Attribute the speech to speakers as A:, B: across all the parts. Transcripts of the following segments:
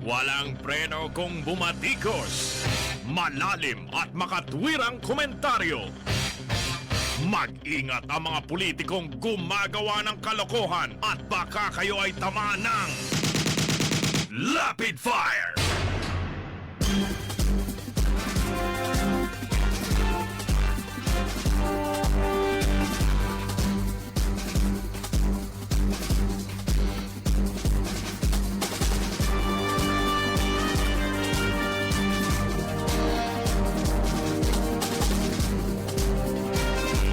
A: Walang preno kung bumatikos. Malalim at makatwirang komentaryo. Mag-ingat ang mga politikong gumagawa ng kalokohan at baka kayo ay tamaan ng Rapid Fire!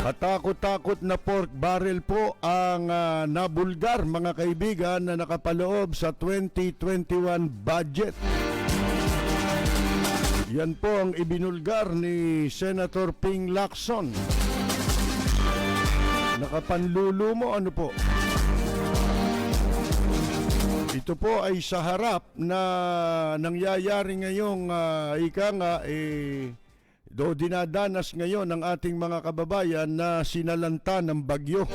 B: Katakot-takot na pork barrel po ang nabulgar, mga kaibigan, na nakapaloob sa 2021 budget. Yan po ang ibinulgar ni Senator Ping Lacson. Nakapanlulo mo, ano po? Ito po ay sa harap na nangyayari ngayong dinadanas ngayon ng ating mga kababayan na sinalanta ng bagyo.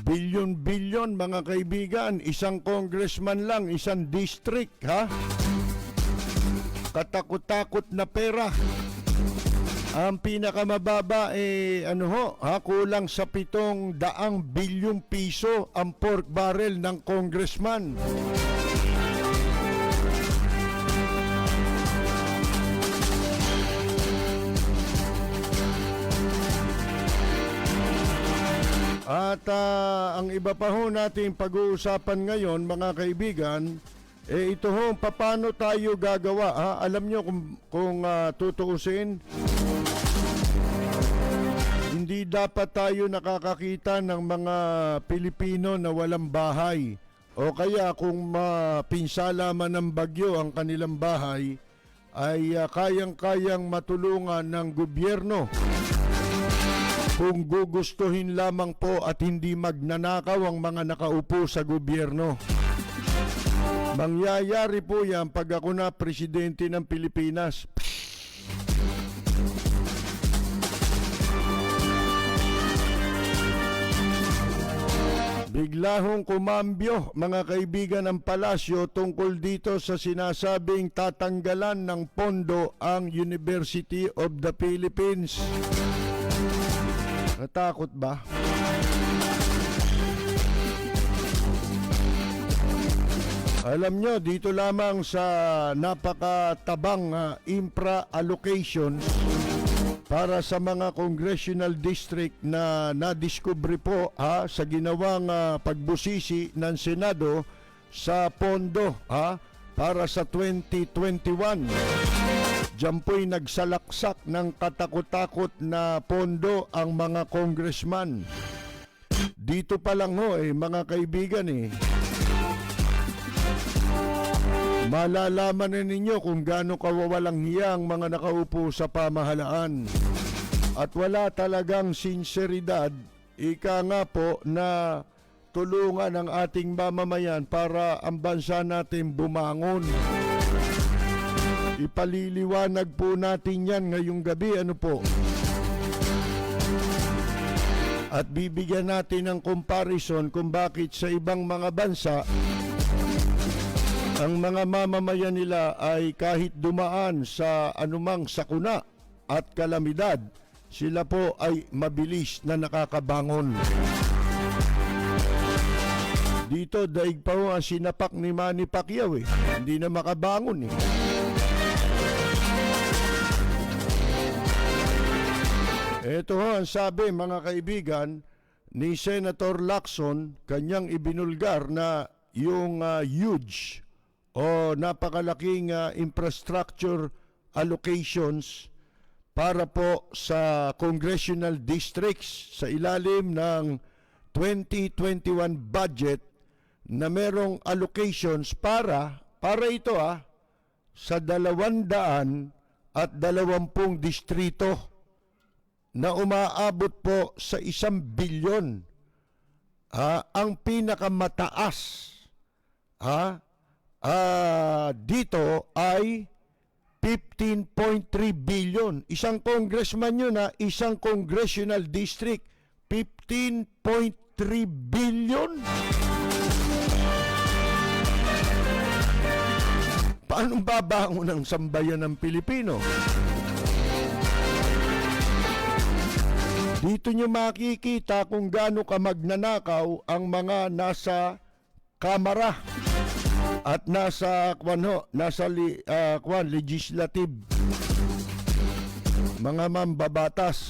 B: Bilyon-bilyon, mga kaibigan, isang congressman lang, isang district, ha? Katakot-takot na pera. Ang pinakamababa kulang sa 700 bilyong piso ang pork barrel ng congressman. At ang iba pa ho nating pag-uusapan ngayon, mga kaibigan, ito ho, paano tayo gagawa? Ha? Alam nyo kung tutuusin, hindi dapat tayo nakakakita ng mga Pilipino na walang bahay. O kaya kung mapinsala man ng bagyo ang kanilang bahay, ay kayang-kayang matulungan ng gobyerno. Kung gugustuhin lamang po at hindi magnanakaw ang mga nakaupo sa gobyerno. Mangyayari po yan pag ako na presidente ng Pilipinas. Bigla hong kumambyo, mga kaibigan, ng palasyo tungkol dito sa sinasabing tatanggalan ng pondo ang University of the Philippines. Natakot ba? Alam nyo, dito lamang sa napakatabang infra allocations para sa mga congressional district na nadiskubre po sa ginawang pagbusisi ng Senado sa pondo para sa 2021. Diyan po'y nagsalaksak ng katakot-takot na pondo ang mga congressman. Dito pa lang ho mga kaibigan malalaman na ninyo kung gaano kawawalang hiya ang mga nakaupo sa pamahalaan. At wala talagang sinseridad, ika nga po, na tulungan ang ating mamamayan para ang bansa natin bumangon. Ipaliliwanag po natin yan ngayong gabi, ano po? At bibigyan natin ng comparison kung bakit sa ibang mga bansa ang mga mamamayan nila ay kahit dumaan sa anumang sakuna at kalamidad, sila po ay mabilis na nakakabangon. Dito, daig pa ho ang sinapak ni Manny Pacquiao hindi na makabangon Ito ho ang sabi, mga kaibigan, ni Senator Lacson, kanyang ibinulgar na yung huge o napakalaking infrastructure allocations para po sa congressional districts sa ilalim ng 2021 budget na merong allocations para ito sa 220 distrito na umaabot po sa 1 bilyon. Ang pinakamataas dito ay 15.3 billion. Isang congressman yun ha, isang congressional district. 15.3 billion? Paano babangon ang sambayan ng Pilipino? Dito nyo makikita kung gaano ka magnanakaw ang mga nasa kamara at nasa legislative, mga mambabatas.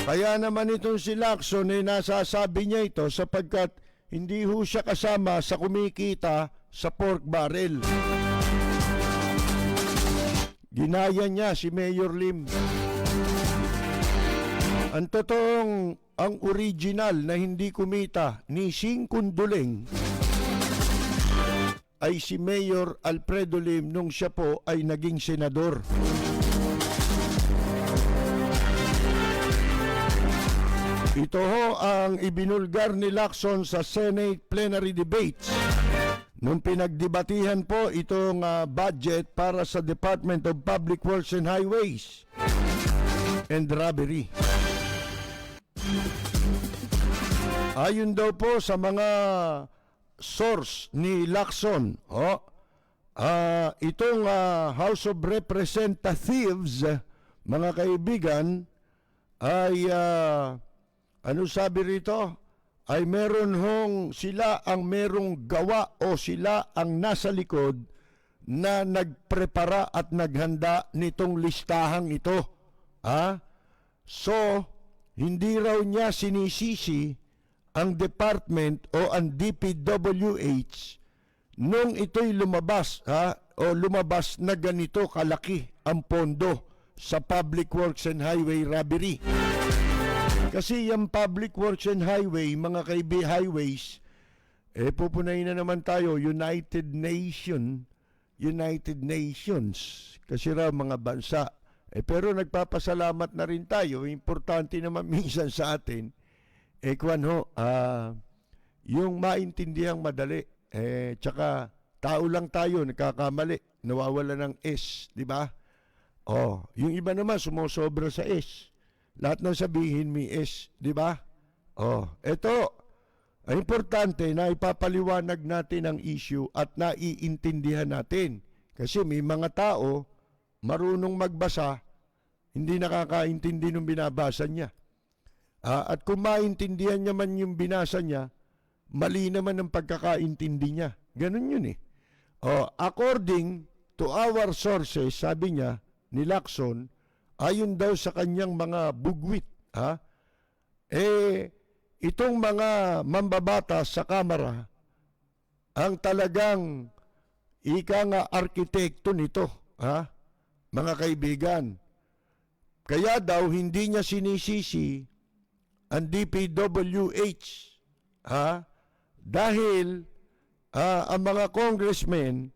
B: Kaya naman itong si Lacson ay nasasabi niya ito sapagkat hindi ho siya kasama sa kumikita sa pork barrel. Ginaya niya si Mayor Lim. Ang totoong, ang original na hindi kumita ni Sing Kunduleng ay si Mayor Alfredo Lim nung siya po ay naging senador. Ito ho ang ibinulgar ni Lacson sa Senate plenary debates nung pinagdebatihan po itong budget para sa Department of Public Works and Highways and Robbery. Ayon daw po sa mga source ni Lacson, itong House of Representatives, mga kaibigan, ay ano sabi rito? Ay meron hong sila ang merong gawa o sila ang nasa likod na nagprepara at naghanda nitong listahang ito. So, hindi raw niya sinisisi ang department o ang DPWH nung ito'y lumabas o lumabas na ganito kalaki ang pondo sa Public Works and Highway robbery. Kasi yung Public Works and Highway, mga highways, pupunayin na naman tayo, United Nations, kasi raw mga bansa. Pero nagpapasalamat na rin tayo, importante naman minsan sa atin, yung maintindihang madali, tsaka tao lang tayo, nagkakamali, nawawala ng S, di ba? Yung iba naman sumusobra sa S. Lahat ng sabihin may S, di ba? Ito, ay importante na ipapaliwanag natin ang issue at naiintindihan natin. Kasi may mga tao, marunong magbasa, hindi nakakaintindi nung binabasa niya. At kung maintindihan niya man yung binasa niya, mali naman ang pagkakaintindi niya. Ganun yun eh. According to our sources, sabi niya, ni Lacson, ayon daw sa kanyang mga bugwit, itong mga mambabatas sa Kamara, ang talagang arkitekto nito, mga kaibigan. Kaya daw hindi niya sinisisi ang DPWH, dahil ang mga congressmen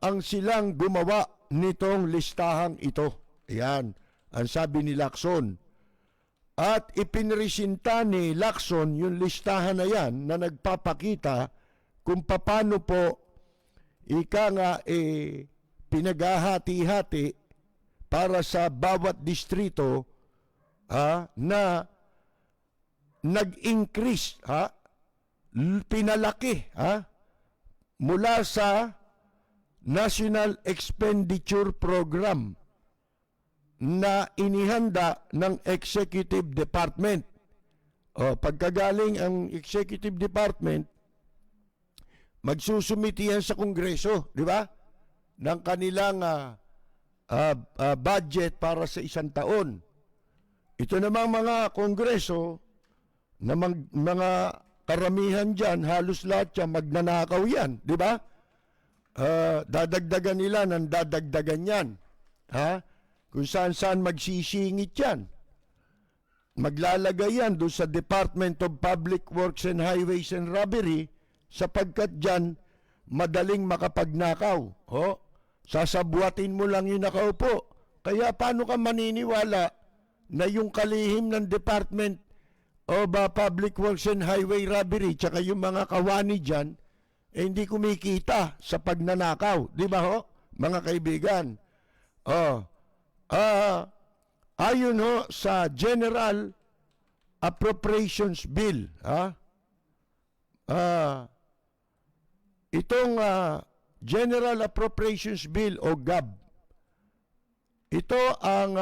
B: ang silang gumawa nitong listahang ito. Ayan, ang sabi ni Lacson. At ipinresinta ni Lacson yung listahan na yan na nagpapakita kung paano po pinaghahati-hati para sa bawat distrito na nag-increase, pinalaki mula sa National Expenditure Program na inihanda ng Executive Department. Pagkagaling ang Executive Department, magsusumiti yan sa Kongreso, di ba? Ng kanilang budget para sa isang taon. Ito namang mga Kongreso, na mga karamihan dyan, halos lahat yan, magnanakaw yan, di ba? Dadagdagan nila ng dadagdagan yan. Kung saan-saan magsisingit yan. Maglalagay yan doon sa Department of Public Works and Highways and Robbery sapagkat dyan madaling makapagnakaw. Sasabuatin mo lang yung nakaupo. Kaya paano ka maniniwala na yung kalihim ng Department of Public Works and Highway Robbery tsaka yung mga kawani dyan, hindi kumikita sa pagnanakaw. Di ba ho, mga kaibigan? Ayon ho sa General Appropriations Bill, itong General Appropriations Bill o GAB, ito ang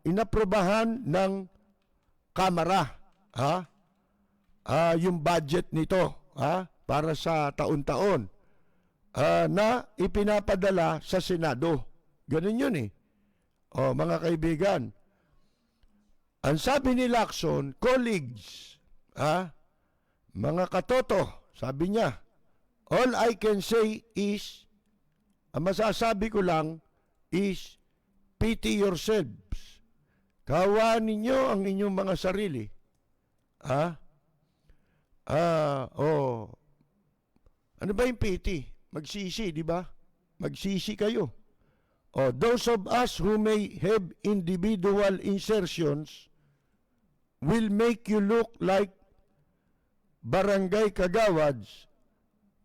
B: inaprobahan ng Kamara, yung budget nito, para sa taon-taon, na ipinapadala sa Senado. Ganun yun eh. Mga kaibigan, ang sabi ni Lacson, colleagues, mga katoto, sabi niya, all I can say is, ang masasabi ko lang is, pity yourselves. Kawaan ninyo ang inyong mga sarili. Ano ba yung pity? Magsisi, di ba? Magsisi kayo. Those of us who may have individual insertions will make you look like barangay kagawads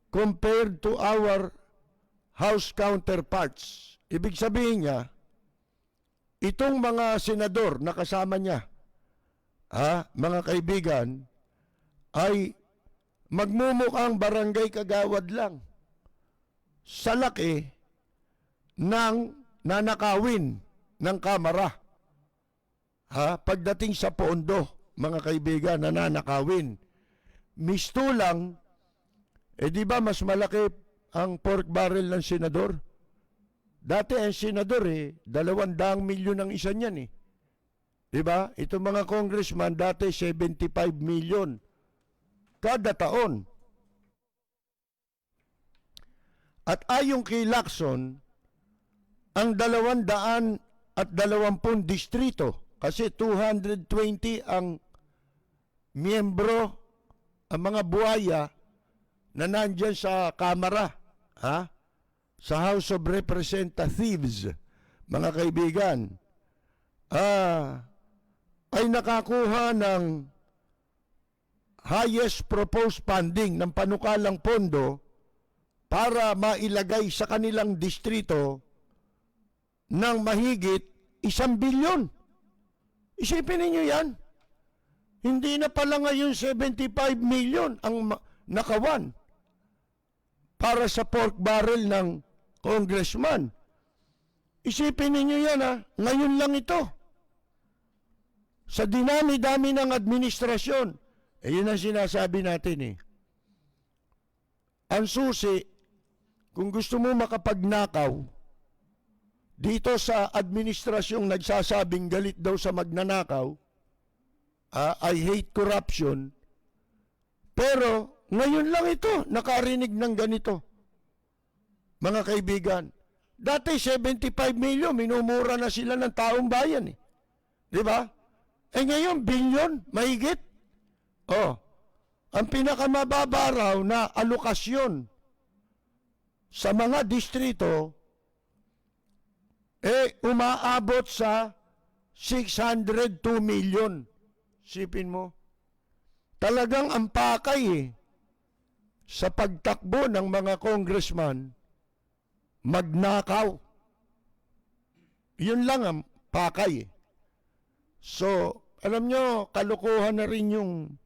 B: compared to our house counterparts. Ibig sabihin niya, itong mga senador na kasama niya, mga kaibigan, ay magmumukhang barangay kagawad lang sa laki ng nanakawin ng Kamara. Pagdating sa pondo, mga kaibigan, nananakawin. Mistulang, di ba mas malaki ang pork barrel ng senador? Dati ang senador 200 milyon ang isa niyan Di ba? Itong mga congressman dati 75 milyon kada taon. At ayon kay Lacson, ang 220 distrito, kasi 220 ang miyembro, ang mga buhaya na nandyan sa Kamara, sa House of Representatives, mga kaibigan, ay nakakuha ng highest proposed funding ng panukalang pondo para mailagay sa kanilang distrito ng mahigit 1 bilyon. Isipin ninyo yan. Hindi na pala ngayon 75 million ang nakawan para sa pork barrel ng congressman. Isipin ninyo yan ngayon lang ito. Sa dinami-dami ng administrasyon, yun ang sinasabi natin Ang susi, kung gusto mo makapagnakaw, dito sa administrasyong nagsasabing galit daw sa magnanakaw, I hate corruption, pero ngayon lang ito, nakarinig ng ganito. Mga kaibigan, dati 75 milyon, minumura na sila ng taong bayan Di ba? Ngayon, bilyon, mahigit. Ang pinakamababa raw na alokasyon sa mga distrito, umaabot sa 602 million. Sipin mo, talagang ang pakay sa pagtakbo ng mga congressman, magnakaw. Yun lang ang pakay So, alam nyo, kalokohan na rin yung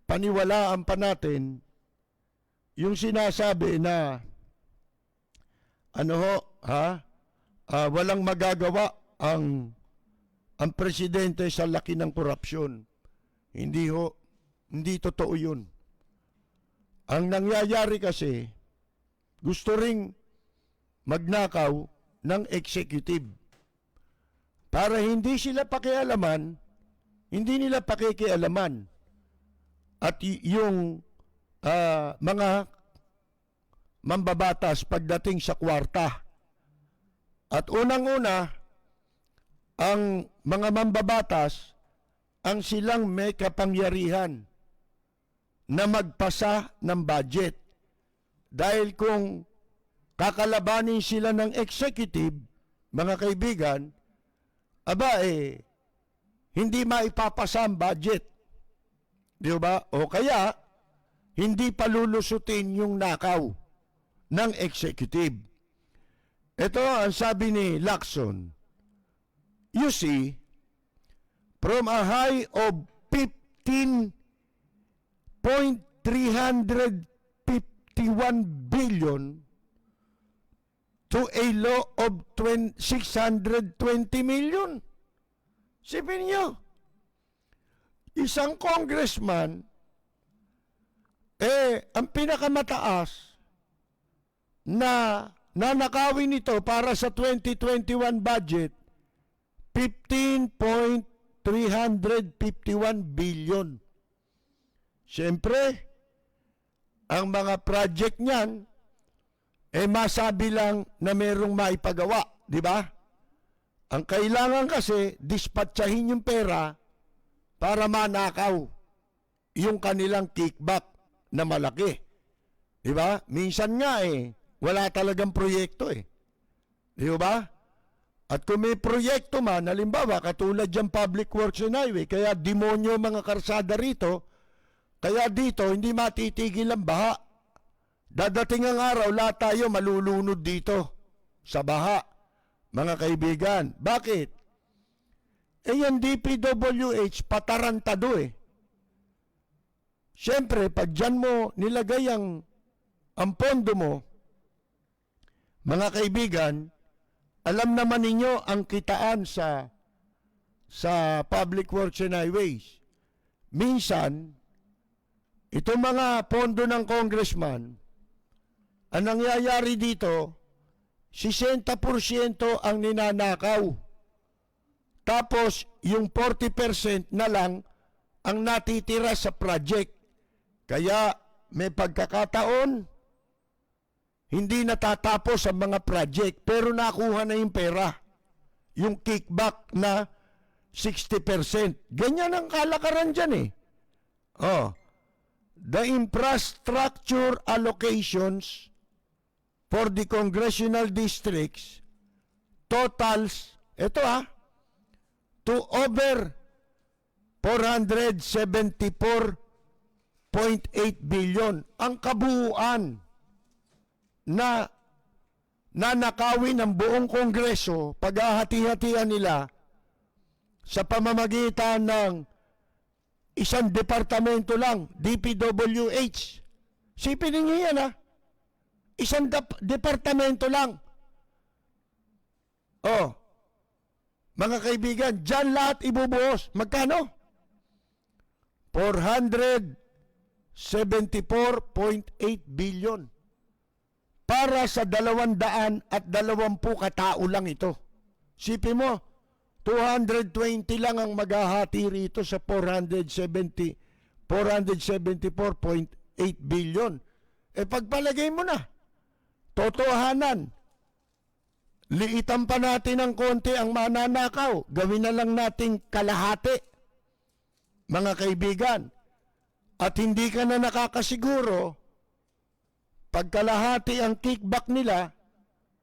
B: paniwalaan pa natin yung sinasabi na walang magagawa ang presidente sa laki ng korupsyon. Hindi totoo yun. Ang nangyayari kasi, gusto ring magnakaw ng executive. Para hindi sila pakialaman, hindi nila pakikialaman. At yung mga mambabatas pagdating sa kwarta. At unang-una, ang mga mambabatas, ang silang may kapangyarihan na magpasa ng budget. Dahil kung kakalabanin sila ng executive, mga kaibigan, hindi maipapasa ang budget. Di ba? O kaya, hindi palulusutin yung nakaw ng executive. Ito ang sabi ni Lacson. You see, from a high of 15.351 billion to a low of 620 million. Sipin nyo, isang congressman, ang pinakamataas na nanakawin ito para sa 2021 budget, 15.351 billion. Siyempre, ang mga project niyan, masabi lang na merong maipagawa, di ba? Ang kailangan kasi, dispatchahin yung pera para manakaw yung kanilang kickback na malaki. Di ba? Minsan nga wala talagang proyekto Di ba? At kung may proyekto man, halimbawa, katulad dyan Public Works and Highway, kaya demonyo mga karsada rito, kaya dito hindi matitigil ang baha. Dadating ang araw, lahat tayo malulunod dito sa baha, mga kaibigan. Bakit? Yung DPWH, patarantado Siyempre, pag dyan mo nilagay ang pondo mo, mga kaibigan, alam naman ninyo ang kitaan sa Public Works and Highways. Minsan, itong mga pondo ng congressman, ang nangyayari dito, 60% ang ninanakaw. Tapos, yung 40% na lang ang natitira sa project. Kaya, may pagkakataon, hindi natatapos ang mga project, pero nakuha na yung pera. Yung kickback na 60%. Ganyan ang kalakaran dyan The infrastructure allocations for the congressional districts totals, to over 474.8 billion. Ang kabuuan na nanakawin ng buong Kongreso, paghahati-hatian nila sa pamamagitan ng isang departamento lang, DPWH. Sipin ninyo yan isang departamento lang. Mga kaibigan, dyan lahat ibubuhos. Magkano? 474.8 billion. Para sa 220 katao lang ito. Sipin mo, 220 lang ang maghahati rito sa 474.8 billion. Pagpalagay mo na, totohanan, liitan pa natin ng konti ang mananakaw. Gawin na lang nating kalahati, mga kaibigan. At hindi ka na nakakasiguro, pagkalahati ang kickback nila,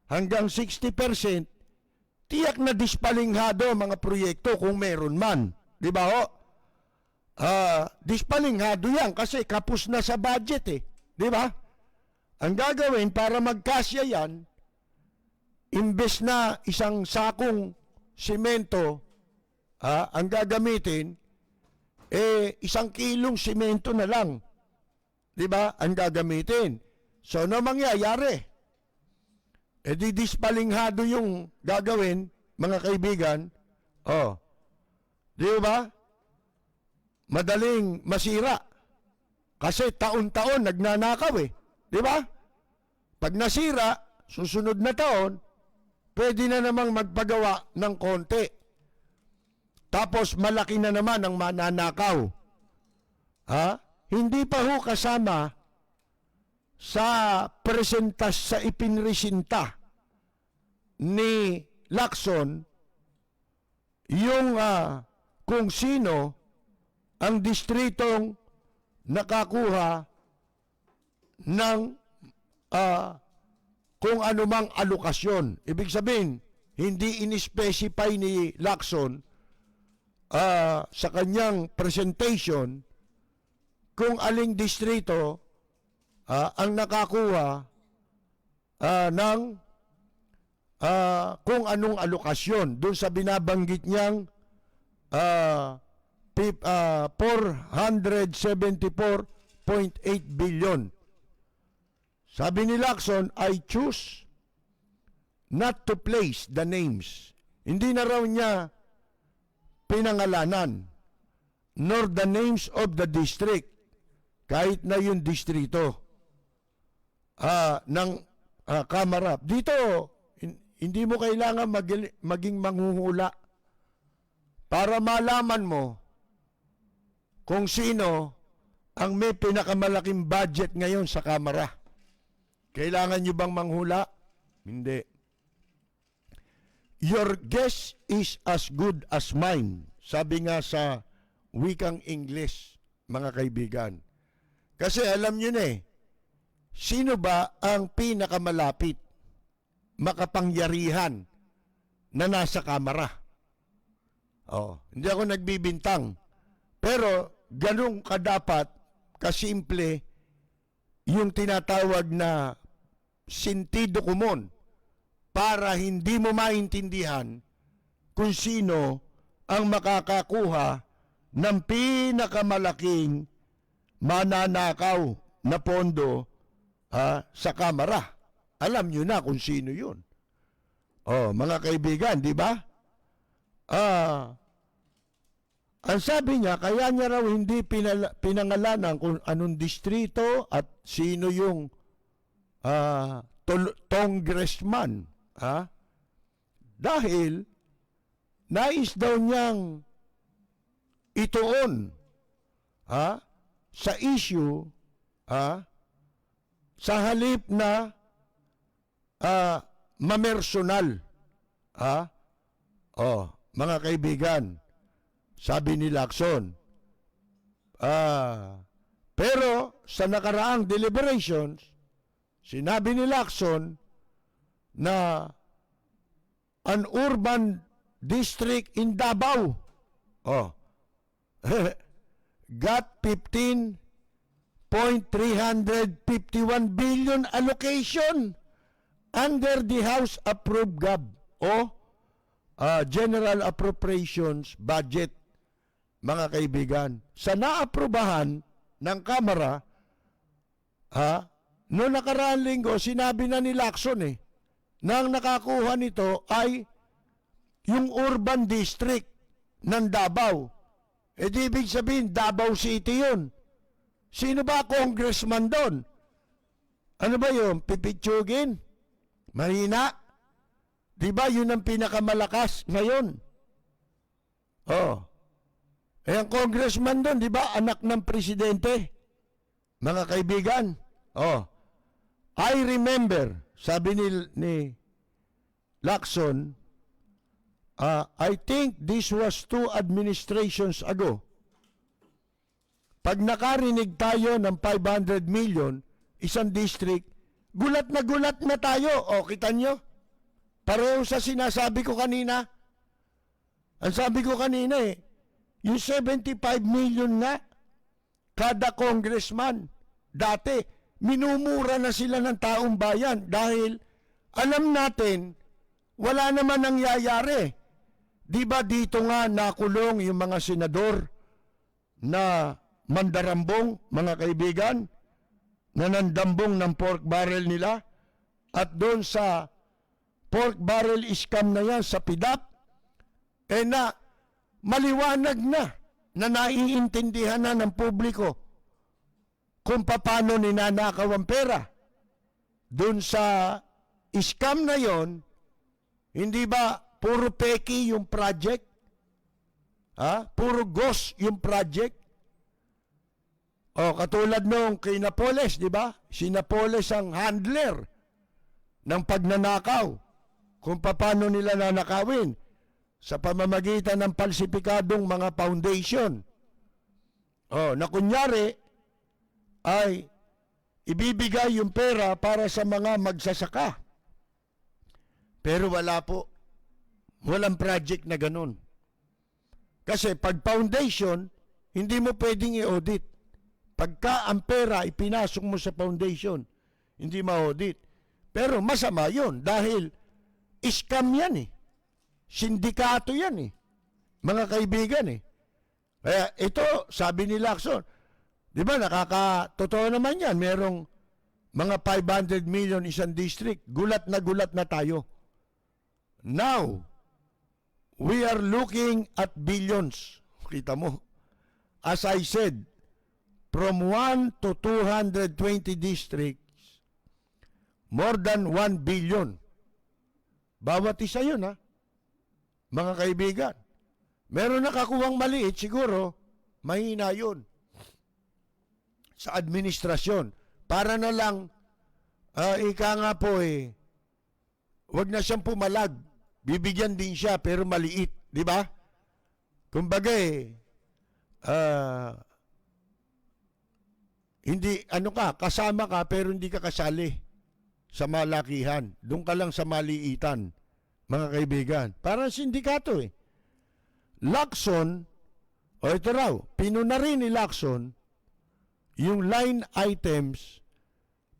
B: hanggang 60%, tiyak na dispalinghado mga proyekto kung meron man. Di ba dispalinghado yan kasi kapos na sa budget Di ba? Ang gagawin para magkasya yan, imbes na isang sakong simento, ang gagamitin, isang kilong simento na lang. Di ba? Ang gagamitin. So, ano mangyayari? Di dispalinghado yung gagawin, mga kaibigan. Di ba? Madaling masira. Kasi taon-taon nagnanakaw Di ba? Pag nasira, susunod na taon, pwede na namang magpagawa ng konti. Tapos malaki na naman ang mananakaw. Hindi pa ho kasama sa sa ipinresinta ni Lacson yung kung sino ang distritong nakakuha ng kung anumang alokasyon. Ibig sabihin, hindi in-specify ni Lacson sa kanyang presentation kung aling distrito ang nakakuha ng kung anong alokasyon doon sa binabanggit niyang 474.8 billion. Sabi ni Lacson, I choose not to place the names. Hindi na raw niya pinangalanan, nor the names of the district, kahit na yung distrito ng Kamara. Dito, hindi mo kailangan maging manghuhula para malaman mo kung sino ang may pinakamalaking budget ngayon sa Kamara. Kailangan nyo bang manghula? Hindi. Your guess is as good as mine. Sabi nga sa wikang English, mga kaibigan. Kasi alam nyo na sino ba ang pinakamalapit, makapangyarihan na nasa Kamara? Hindi ako nagbibintang. Pero ganun kadapat, kasimple, yung tinatawag na sentido komon para hindi mo maintindihan kung sino ang makakakuha ng pinakamalaking mananakaw na pondo sa Kamara. Alam nyo na kung sino yun. Mga kaibigan, di ba? Ang sabi niya, kaya niya raw hindi pinangalanan kung anong distrito at sino yung congressman. Dahil nais daw niyang ituon sa issue sa halip na mamersonal. Mga kaibigan, sabi ni Lacson, pero sa nakaraang deliberations, sinabi ni Lacson na an urban district in Davao got 15.351 billion allocation under the House approved GAB General Appropriations Budget. Mga kaibigan, sa naaprubahan ng Kamara, noong nakaraang linggo, sinabi na ni Lacson na ang nakakuha nito ay yung urban district ng Davao. Di ibig sabihin, Davao City yun. Sino ba congressman doon? Ano ba yun? Pipitsugin? Mahina? Di ba yun ang pinakamalakas ngayon? Ang congressman doon, di ba, anak ng presidente? Mga kaibigan, I remember, sabi ni Lacson, I think this was 2 administrations ago. Pag nakarinig tayo ng 500 million, isang district, gulat na tayo. Kita nyo? Pareho sa sinasabi ko kanina. Ang sabi ko kanina yung 75 million nga, kada congressman, dati, minumura na sila ng taong bayan dahil alam natin, wala naman nangyayari. Di ba dito nga nakulong yung mga senador na mandarambong, mga kaibigan, na nandambong ng pork barrel nila? At doon sa pork barrel scam na yan sa PIDAP, na maliwanag na naiintindihan na ng publiko kung paano ninanakaw ang pera. Doon sa scam na yon, hindi ba puro peki yung project? Puro ghost yung project? Katulad nung kay Napoles, di ba? Si Napoles ang handler ng pagnanakaw. Kung paano nila nanakawin sa pamamagitan ng palsipikadong mga foundation. Na kunyari ay ibibigay yung pera para sa mga magsasaka. Pero wala po. Walang project na ganun. Kasi pag foundation, hindi mo pwedeng i-audit. Pagka ang pera ipinasok mo sa foundation, hindi ma-audit. Pero masama yun dahil scam yan eh. Sindikato yan eh. Mga kaibigan eh. Kaya ito, sabi ni Lacson, di ba totoo naman yan, merong mga 500 million isang district. Gulat na tayo. Now, we are looking at billions. Kita mo. As I said, from 1 to 220 districts, more than 1 billion. Bawat isa yun, ha? Mga kaibigan. Meron nakakuhang maliit, siguro, mahina yun. Sa administrasyon. Para na lang, ika nga po wag na siyang pumalag. Bibigyan din siya, pero maliit. Di ba? Kumbaga hindi, kasama ka, pero hindi ka kasali sa malakihan. Doon ka lang sa maliitan, mga kaibigan. Parang sindikato Lacson, ito raw, pinuna rin ni Lacson yung line items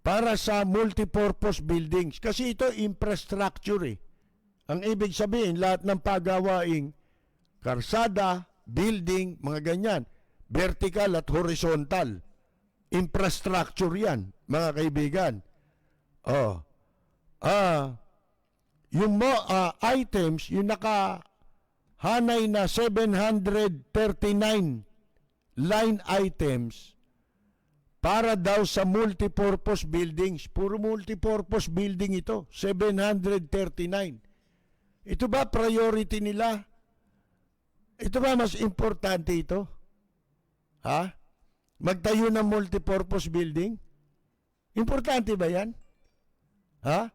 B: para sa multipurpose buildings. Kasi ito infrastructure Ang ibig sabihin, lahat ng pagawaing karsada, building, mga ganyan, vertical at horizontal. Infrastructure yan, mga kaibigan. Yung items, yung nakahanay na 739 line items para daw sa multipurpose buildings. Puro multipurpose building ito, 739. Ito ba priority nila? Ito ba mas importante ito? Ha? Magtayo ng multipurpose building? Importante ba yan? Ha?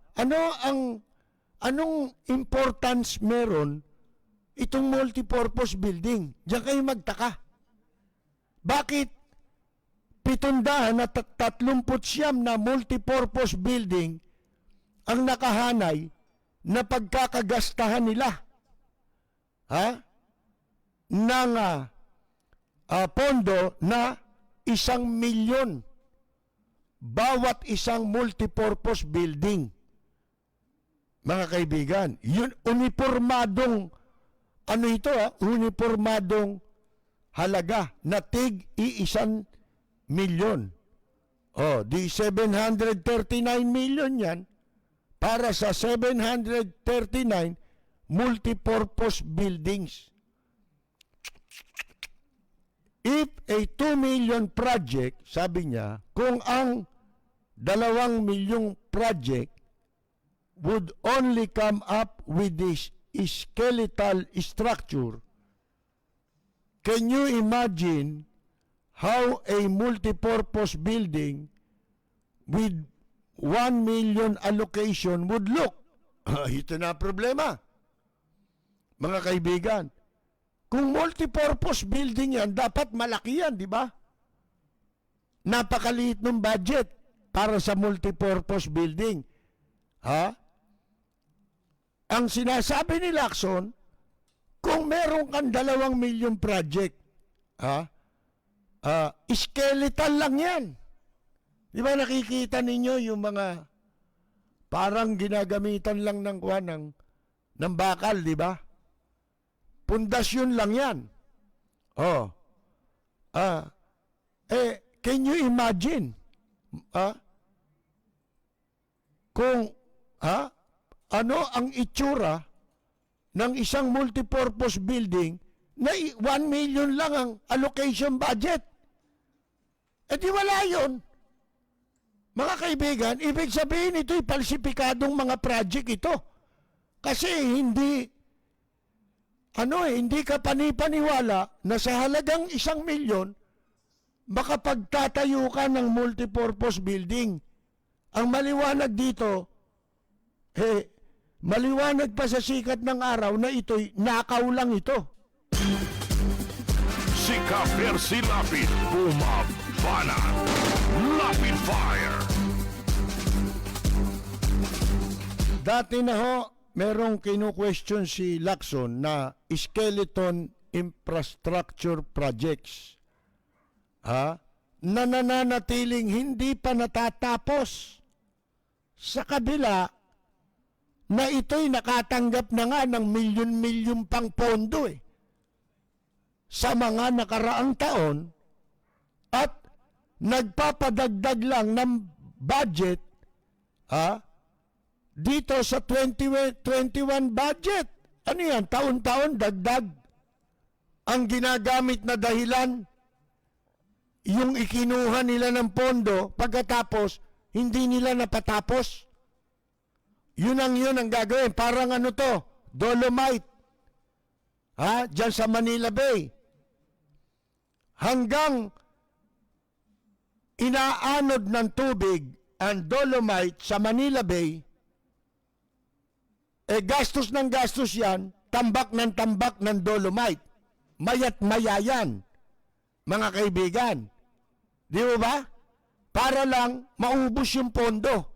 B: Anong importance meron itong multipurpose building? Diyan kayo magtaka. Bakit 739 na multipurpose building ang nakahanay na pagkakagastahan nila? Ha? Ng pondo na 1 milyon bawat isang multipurpose building. Mga kaibigan, yun uniformadong uniformadong halaga na tig 1 milyon. Di 739 million yan para sa 739 multipurpose buildings. If a 2 million project, sabi niya, kung ang 2 milyong project would only come up with this skeletal structure, can you imagine how a multipurpose building with 1 million allocation would look? Ito na problema, mga kaibigan. Kung multipurpose building yan, dapat malaki yan, di ba? Napakaliit ng budget para sa multipurpose building. Ha? Ang sinasabi ni Lacson, kung meron kang 2 milyong project, skeletal lang yan. Di ba nakikita ninyo yung mga parang ginagamitan lang ng bakal, di ba? Pundasyon lang yan. Can you imagine? Kung ano ang itsura ng isang multipurpose building na 1 million lang ang allocation budget? Di wala yun. Mga kaibigan, ibig sabihin ito'y palsipikadong mga project ito. Kasi hindi ka panipaniwala na sa halagang 1 milyon, makapagtatayo ka ng multipurpose building. Ang maliwanag dito, maliwanag pa sa sikat ng araw na ito'y nakaw lang ito.
A: Si Ka-Percy Lapid, bumabanat. Lapid Fire.
B: Dati na ho, merong kinu-question si Lacson na skeleton infrastructure projects na nananatiling hindi pa natatapos. Sa kabila na ito'y nakatanggap na nga ng milyon-milyon pang pondo sa mga nakaraang taon at nagpapadagdag lang ng budget dito sa 2021 budget. Ano yan? Taon-taon dagdag. Ang ginagamit na dahilan, yung ikinuha nila ng pondo, pagkatapos, hindi nila napatapos. Yun ang gagawin. Parang ano to, Dolomite. Diyan sa Manila Bay. Hanggang inaanod ng tubig ang Dolomite sa Manila Bay, gastos ng gastos yan, tambak ng Dolomite. Mayat maya yan, mga kaibigan. Di ba? Para lang maubos yung pondo.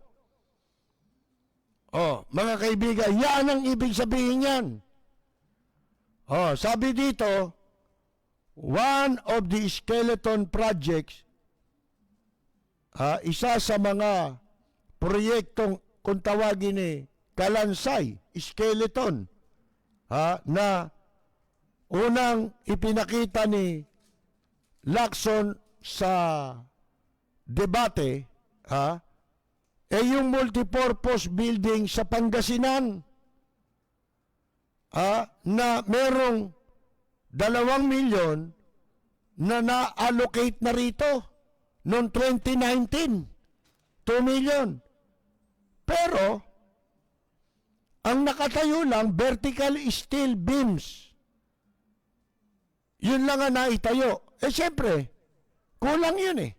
B: Mga kaibigan, yan ang ibig sabihin yan. Sabi dito, one of the skeleton projects, isa sa mga proyektong kung tawagin Kalansay, skeleton, na unang ipinakita ni Lacson sa debate, yung multipurpose building sa Pangasinan, na merong 2 milyon na na-allocate na rito noong 2019, 2 million. Pero ang nakatayo lang vertical steel beams. Yun lang ang naitayo. Siyempre, kulang yun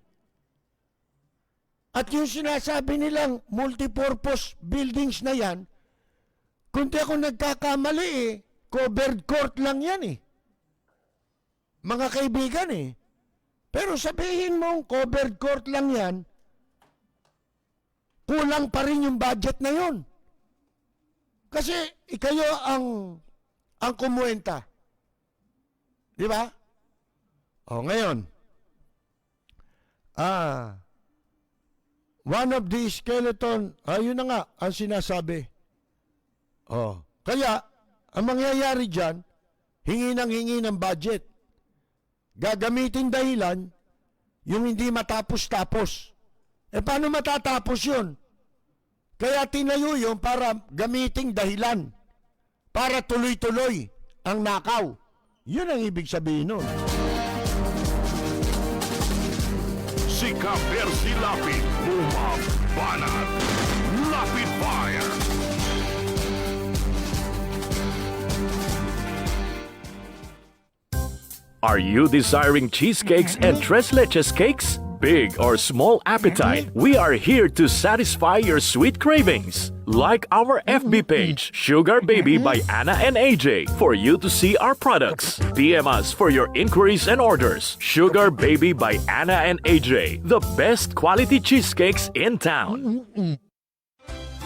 B: At yung sinasabi nilang multipurpose buildings na yan, kung di ako nagkakamali covered court lang yan Mga kaibigan Pero sabihin mong covered court lang yan, kulang pa rin yung budget na yun. Kasi ikayo ang kumuwenta. Di ba? Ngayon. One of the skeleton, yun na nga ang sinasabi. Kaya, ang mangyayari dyan, hingi ng budget. Gagamitin dahilan, yung hindi matapos-tapos. Paano matatapos yun? Kaya tinayo yun para gamiting dahilan. Para tuloy-tuloy ang nakaw. Yun ang ibig sabihin nun.
A: Sika Percy Lapid, bumabanat. Lapid Fire.
C: Are you desiring cheesecakes and tres leches cakes? Big or small appetite, we are here to satisfy your sweet cravings. Like our FB page, Sugar Baby by Anna and AJ, for you to see our products. DM us for your inquiries and orders. Sugar Baby by Anna and AJ, the best quality cheesecakes in town.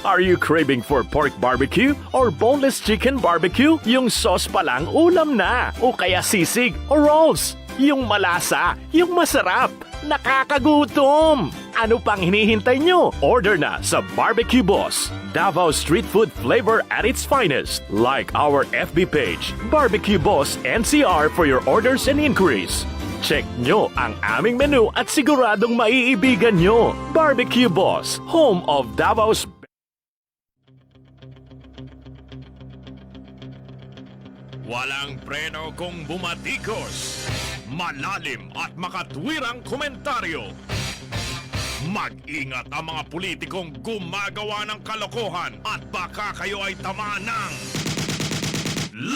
C: Are you craving for pork barbecue or boneless chicken barbecue? Yung sauce pa lang ulam na. O kaya sisig o rolls. Yung malasa, yung masarap. Nakakagutom! Ano pang hinihintay nyo? Order na sa Barbecue Boss. Davao street food flavor at its finest. Like our FB page, Barbecue Boss NCR, for your orders and inquiries. Check nyo ang aming menu at siguradong maiibigan nyo. Barbecue Boss, home of Davao's
A: Walang preno kung bumatikos. Malalim at makatwirang komentaryo. Mag-ingat ang mga politikong gumagawa ng kalokohan at baka kayo ay tamaan ng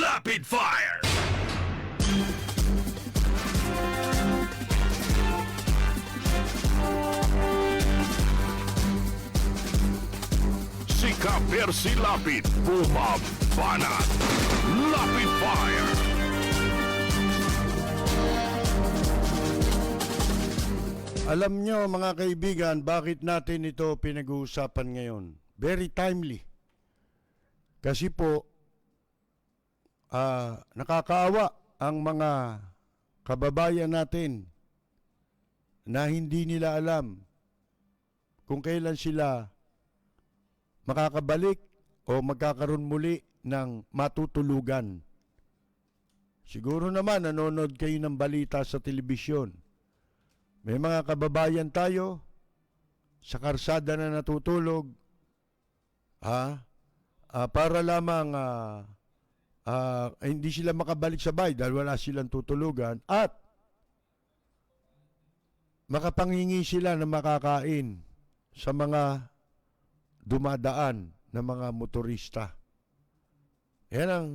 A: Lapid Fire! Sika Percy Lapid, bumabanat. Lapid Fire!
B: Alam nyo mga kaibigan, bakit natin ito pinag-uusapan ngayon? Very timely. Kasi po, nakakaawa ang mga kababayan natin na hindi nila alam kung kailan sila makakabalik o magkakaroon muli ng matutulugan. Siguro naman nanonood kayo ng balita sa telebisyon. May mga kababayan tayo sa karsada na natutulog para lamang hindi sila makabalik sa bahay dahil wala silang tutulugan at makapanghingi sila ng makakain sa mga dumadaan na mga motorista. Yan ang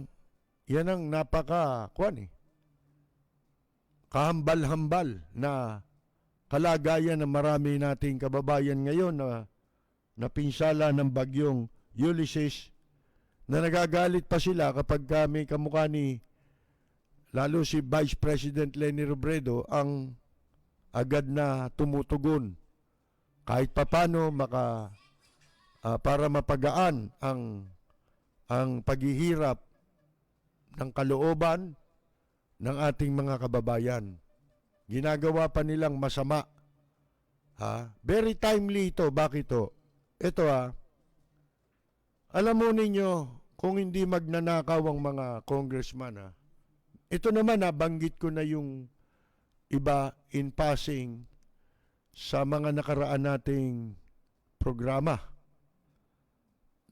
B: kahambal-hambal na kalagayan ng marami nating kababayan ngayon na napinsala ng bagyong Ulysses, na nagagalit pa sila kapag kami kamukha ni lalo si Vice President Leni Robredo ang agad na tumutugon kahit papano para mapagaan ang paghihirap ng kalooban ng ating mga kababayan. Ginagawa pa nilang masama. Very timely ito. Bakit ito? Ito alam mo ninyo, kung hindi magnanakaw ang mga congressman, ito naman banggit ko na yung iba in passing sa mga nakaraan nating programa.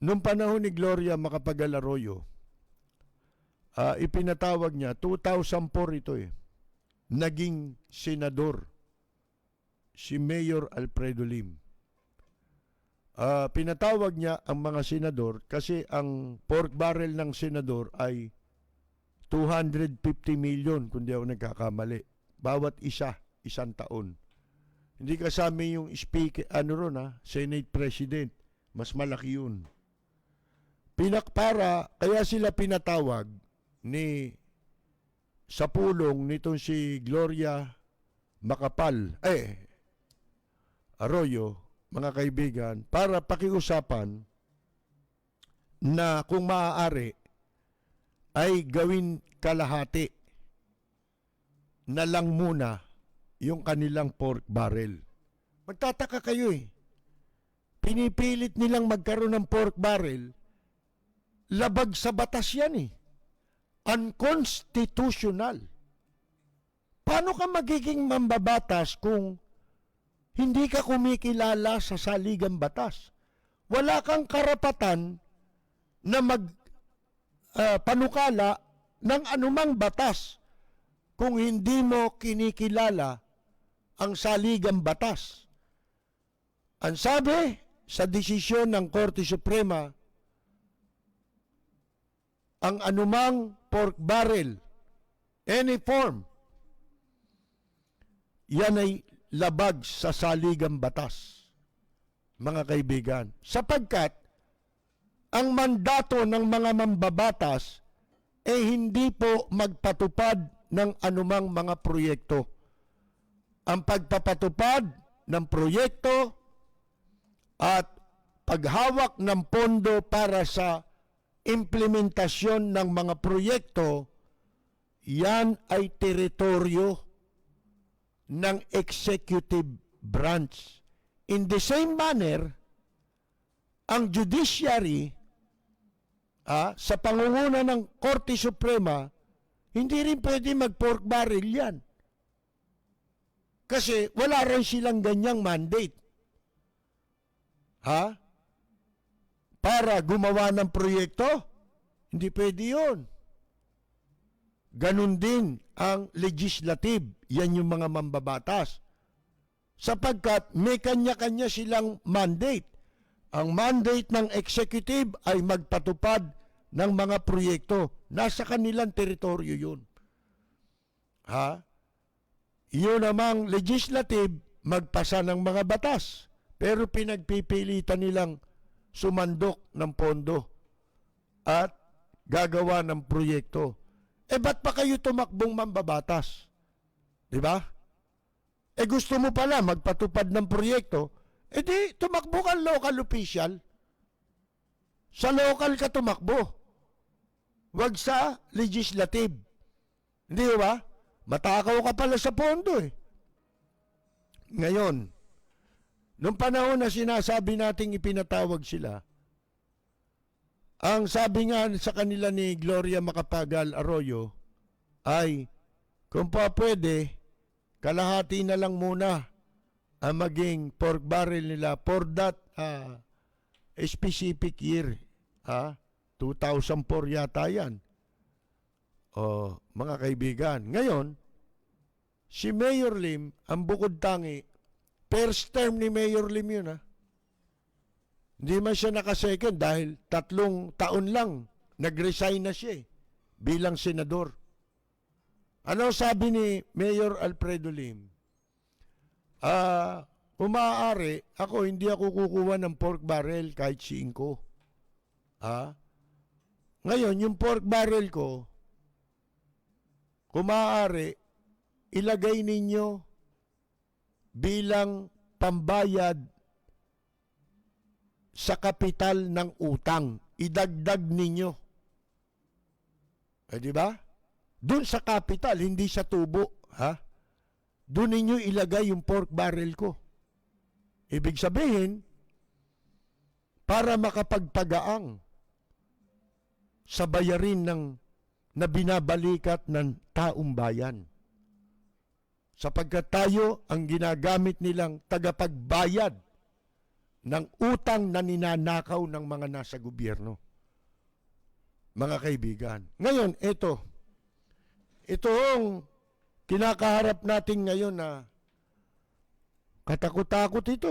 B: Noong panahon ni Gloria Macapagal Arroyo, ipinatawag niya, 2004 ito naging senador si Mayor Alfredo Lim. Pinatawag niya ang mga senador kasi ang pork barrel ng senador ay 250 million kung di ako nagkakamali. Bawat isang taon. Hindi kasama yung speaker, Senate President. Mas malaki yun. Kaya sila pinatawag sa pulong nitong si Gloria Arroyo, mga kaibigan, para pakiusapan na kung maaari ay gawin kalahati na lang muna yung kanilang pork barrel. Magtataka kayo Pinipilit nilang magkaroon ng pork barrel, labag sa batas yan Unconstitutional. Paano ka magiging mambabatas kung hindi ka kumikilala sa saligang batas? Wala kang karapatan na panukala ng anumang batas kung hindi mo kinikilala ang saligang batas. Ang sabi sa desisyon ng Korte Suprema, ang anumang pork barrel, any form, yan ay labag sa saligang batas, mga kaibigan. Sapagkat ang mandato ng mga mambabatas hindi po magpatupad ng anumang mga proyekto. Ang pagpapatupad ng proyekto at paghawak ng pondo para sa implementasyon ng mga proyekto, yan ay teritoryo ng executive branch. In the same manner, ang judiciary sa pangunguna ng Korte Suprema, hindi rin pwede mag-pork barrel yan. Kasi wala rin silang ganyang mandate. Para gumawa ng proyekto, hindi pwede yun. Ganun din ang legislative, yan yung mga mambabatas. Sapagkat may kanya-kanya silang mandate. Ang mandate ng executive ay magpatupad ng mga proyekto. Nasa kanilang teritoryo yun. Yun namang legislative, magpasa ng mga batas. Pero pinagpipilitan nilang sumandok ng pondo at gagawa ng proyekto. Ba't pa kayo tumakbong mambabatas? Diba? Gusto mo pala magpatupad ng proyekto, di tumakbo ka local official. Sa local ka tumakbo. Wag sa legislative. Hindi ba? Matakaw ka pala sa pondo Ngayon, nung panahon na sinasabi nating ipinatawag sila, ang sabi nga sa kanila ni Gloria Macapagal Arroyo ay, kung pa pwede, kalahati na lang muna ang maging pork barrel nila for that specific year. 2004 yata yan. O, mga kaibigan. Ngayon, si Mayor Lim, ang bukod tangi, first term ni Mayor Lim yun, Hindi man siya nakasecond dahil 3 taon lang nag-resign na siya bilang senador. Ano sabi ni Mayor Alfredo Lim? Kung maaari, hindi ako kukuha ng pork barrel kahit 5. Ngayon, yung pork barrel ko, kung maaari, ilagay ninyo bilang pambayad sa kapital ng utang. Idagdag ninyo. Di ba? Doon sa kapital, hindi sa tubo. Doon ninyo ilagay yung pork barrel ko. Ibig sabihin, para makapagpagaang sa bayarin na binabalikat ng taong bayan. Sapagkat tayo ang ginagamit nilang tagapagbayad ng utang na ninanakaw ng mga nasa gobyerno. Mga kaibigan. Ngayon, ito ang kinakaharap natin ngayon na katakot-takot ito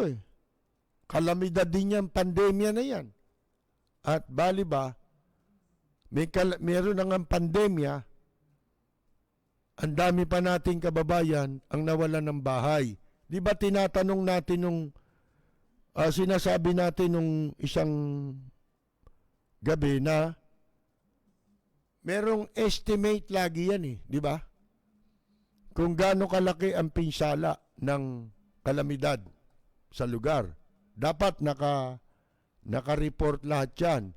B: Kalamidad din yan, pandemya na yan. At bali ba, meron na nga pandemya, ang dami pa nating kababayan ang nawalan ng bahay. Di ba tinatanong natin sinasabi natin nung isang gabi na merong estimate lagi yan di ba? Kung gaano kalaki ang pinsala ng kalamidad sa lugar. Dapat naka-report lahat yan.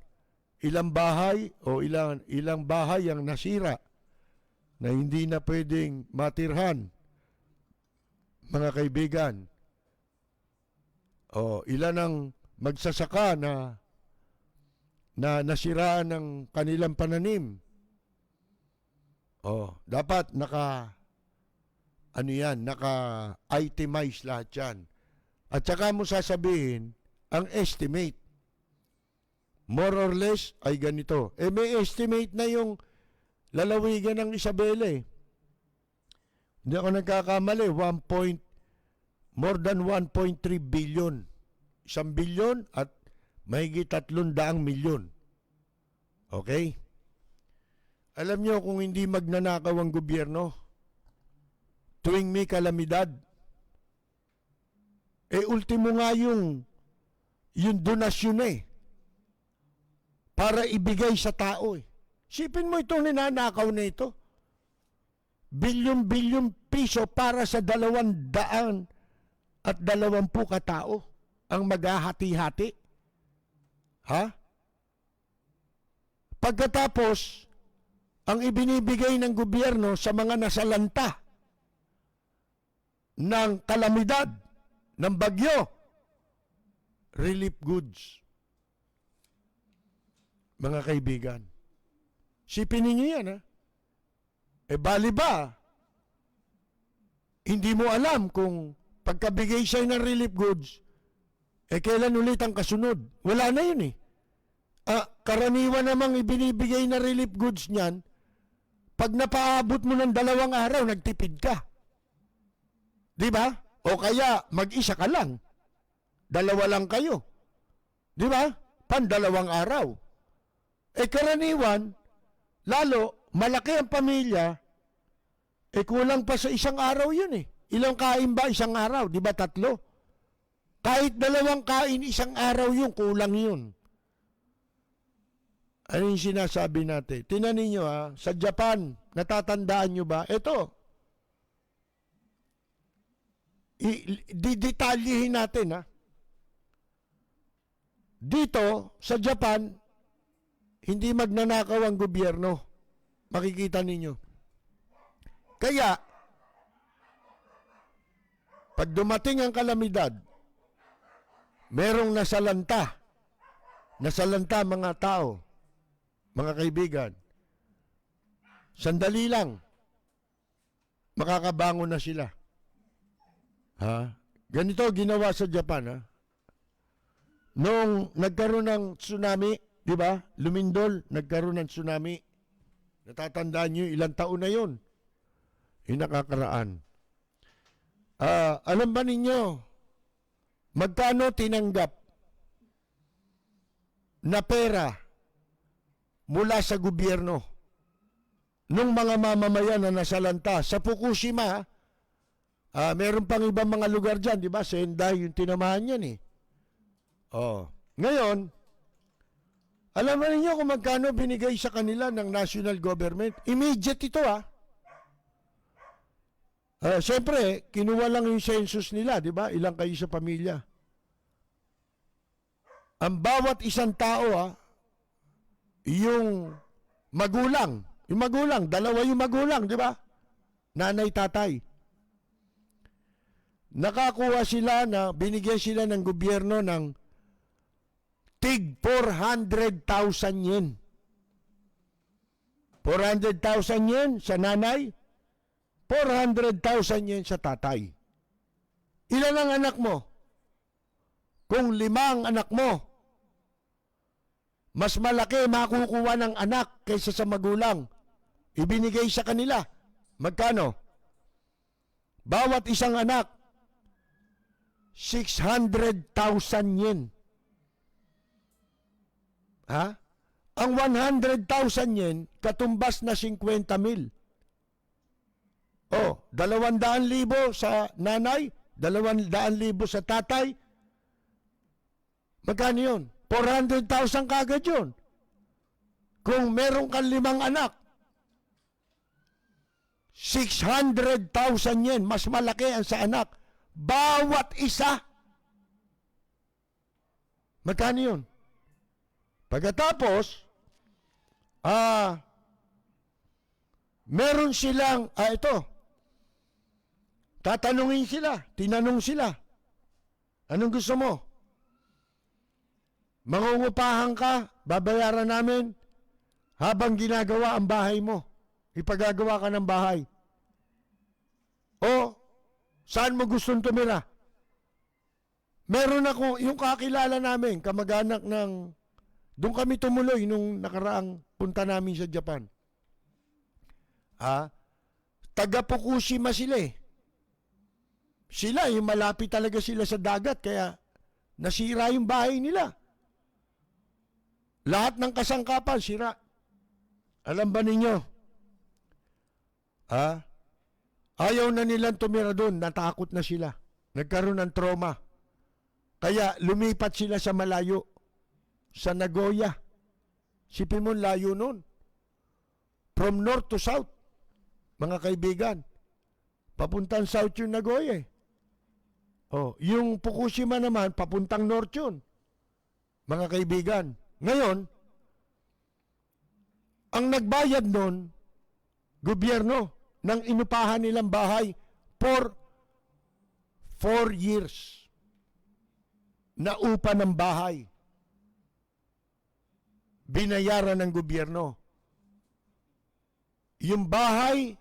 B: Ilang bahay o ilang bahay ang nasira na hindi na pwedeng matirhan, mga kaibigan. Ilan ang magsasaka na nasiraan ng kanilang pananim. Dapat naka-itemize lahat yan. At saka mo sasabihin, ang estimate, more or less, ay ganito. May estimate na yung lalawigan ng Isabela Hindi ako nagkakamali, more than 1.3 billion. 1 billion at mahigit 300 milyon. Okay? Alam nyo kung hindi magnanakaw ang gobyerno, tuwing may kalamidad, ultimo nga yung donasyon para ibigay sa tao Sipin mo itong ninanakaw na ito. Bilyon-bilyon piso para sa 220 katao ang maghahati-hati. Pagkatapos, ang ibinibigay ng gobyerno sa mga nasalanta ng kalamidad, ng bagyo, relief goods. Mga kaibigan, sipin ninyo yan, bali ba, hindi mo alam kung pagkabigay sa'yo ng relief goods, kailan ulit ang kasunod? Wala na yun Karaniwan namang ibinibigay na relief goods niyan, pag napaabot mo ng 2 araw, nagtipid ka. Di ba? O kaya, mag-isa ka lang. 2 lang kayo. Di ba? 2 araw. Karaniwan, lalo, malaki ang pamilya, kulang pa sa 1 araw yun Ilang kain ba 1 araw? Di ba 3? Kahit 2 kain 1 araw yun, kulang yun. Ano yung sinasabi natin? Tingnan ninyo sa Japan, natatandaan nyo ba? Ito, didetalyihin natin Dito, sa Japan, hindi magnanakaw ang gobyerno. Makikita ninyo. Kaya, Pag dumating ang kalamidad, merong nasalanta mga tao, mga kaibigan. Sandali lang, makakabangon na sila. Ha? Ganito ginawa sa Japan, ha? Noong nagkaroon ng tsunami, di ba? Lumindol, nagkaroon ng tsunami. Natatandaan nyo, ilang taon na yun? Nakakaraan. Alam ba ninyo, magkano tinanggap na pera mula sa gobyerno nung mga mamamayan na nasalanta sa Fukushima? Meron pang ibang mga lugar dyan, di ba? Sendai yung tinamahan yan eh. Ngayon, alam ba ninyo kung magkano binigay sa kanila ng national government? Immediate ito Siyempre, kinuha lang yung census nila, di ba? Ilang kayo sa pamilya. Ang bawat isang tao, yung magulang, dalawa yung magulang, di ba? Nanay, tatay. Nakakuha sila na, binigyan sila ng gobyerno ng tig 400,000 yen. 400,000 yen sa nanay, 400,000 yen sa tatay. Ilan ang anak mo? Kung 5 ang anak mo, mas malaki makukuha ng anak kaysa sa magulang. Ibinigay sa kanila. Magkano? Bawat isang anak, 600,000 yen. Ang 100,000 yen, katumbas na 50,000. 200,000 sa nanay, 200,000 sa tatay. Magkano yun? 400,000 kagad yun. Kung meron kang 5 anak, 600,000 yen, mas malaki ang sa anak. Bawat isa. Magkano yun? Pagkatapos, meron silang, tatanungin sila, tinanong sila, anong gusto mo? Mangungupahan ka, babayaran namin, habang ginagawa ang bahay mo. Ipagagawa ka ng bahay. O, saan mo gustong tumira? Meron ako, yung kakilala namin, kamag-anak ng, doon kami tumuloy nung nakaraang punta namin sa Japan. Taga Fukushima sila eh. Sila, yung malapit talaga sila sa dagat, kaya nasira yung bahay nila. Lahat ng kasangkapan, sira. Alam ba ninyo? Ayaw na nilang tumira doon, natakot na sila. Nagkaroon ng trauma. Kaya lumipat sila sa malayo, sa Nagoya. Sipin mo, layo nun. From north to south, mga kaibigan. Papuntang south yung Nagoya eh. Yung Fukushima naman, papuntang north yun. Mga kaibigan. Ngayon, ang nagbayad nun, gobyerno, ng inupahan nilang bahay for 4 years. Na upa ng bahay. Binayaran ng gobyerno. Yung bahay,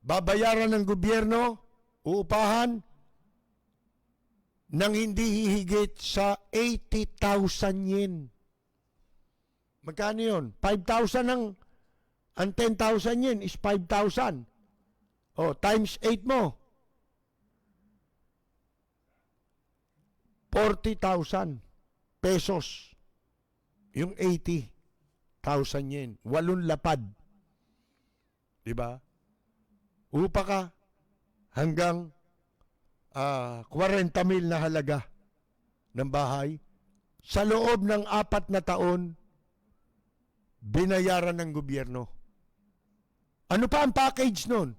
B: babayaran ng gobyerno, uupahan, nang hindi hihigit sa 80,000 yen. Magkano yun? 5,000 ang 10,000 yen is 5,000. Times 8 mo. 40,000 pesos. Yung 80,000 yen. 8 lapad. Diba? Upa ka hanggang 40,000 na halaga ng bahay. Sa loob ng 4 na taon, binayaran ng gobyerno. Ano pa ang package nun?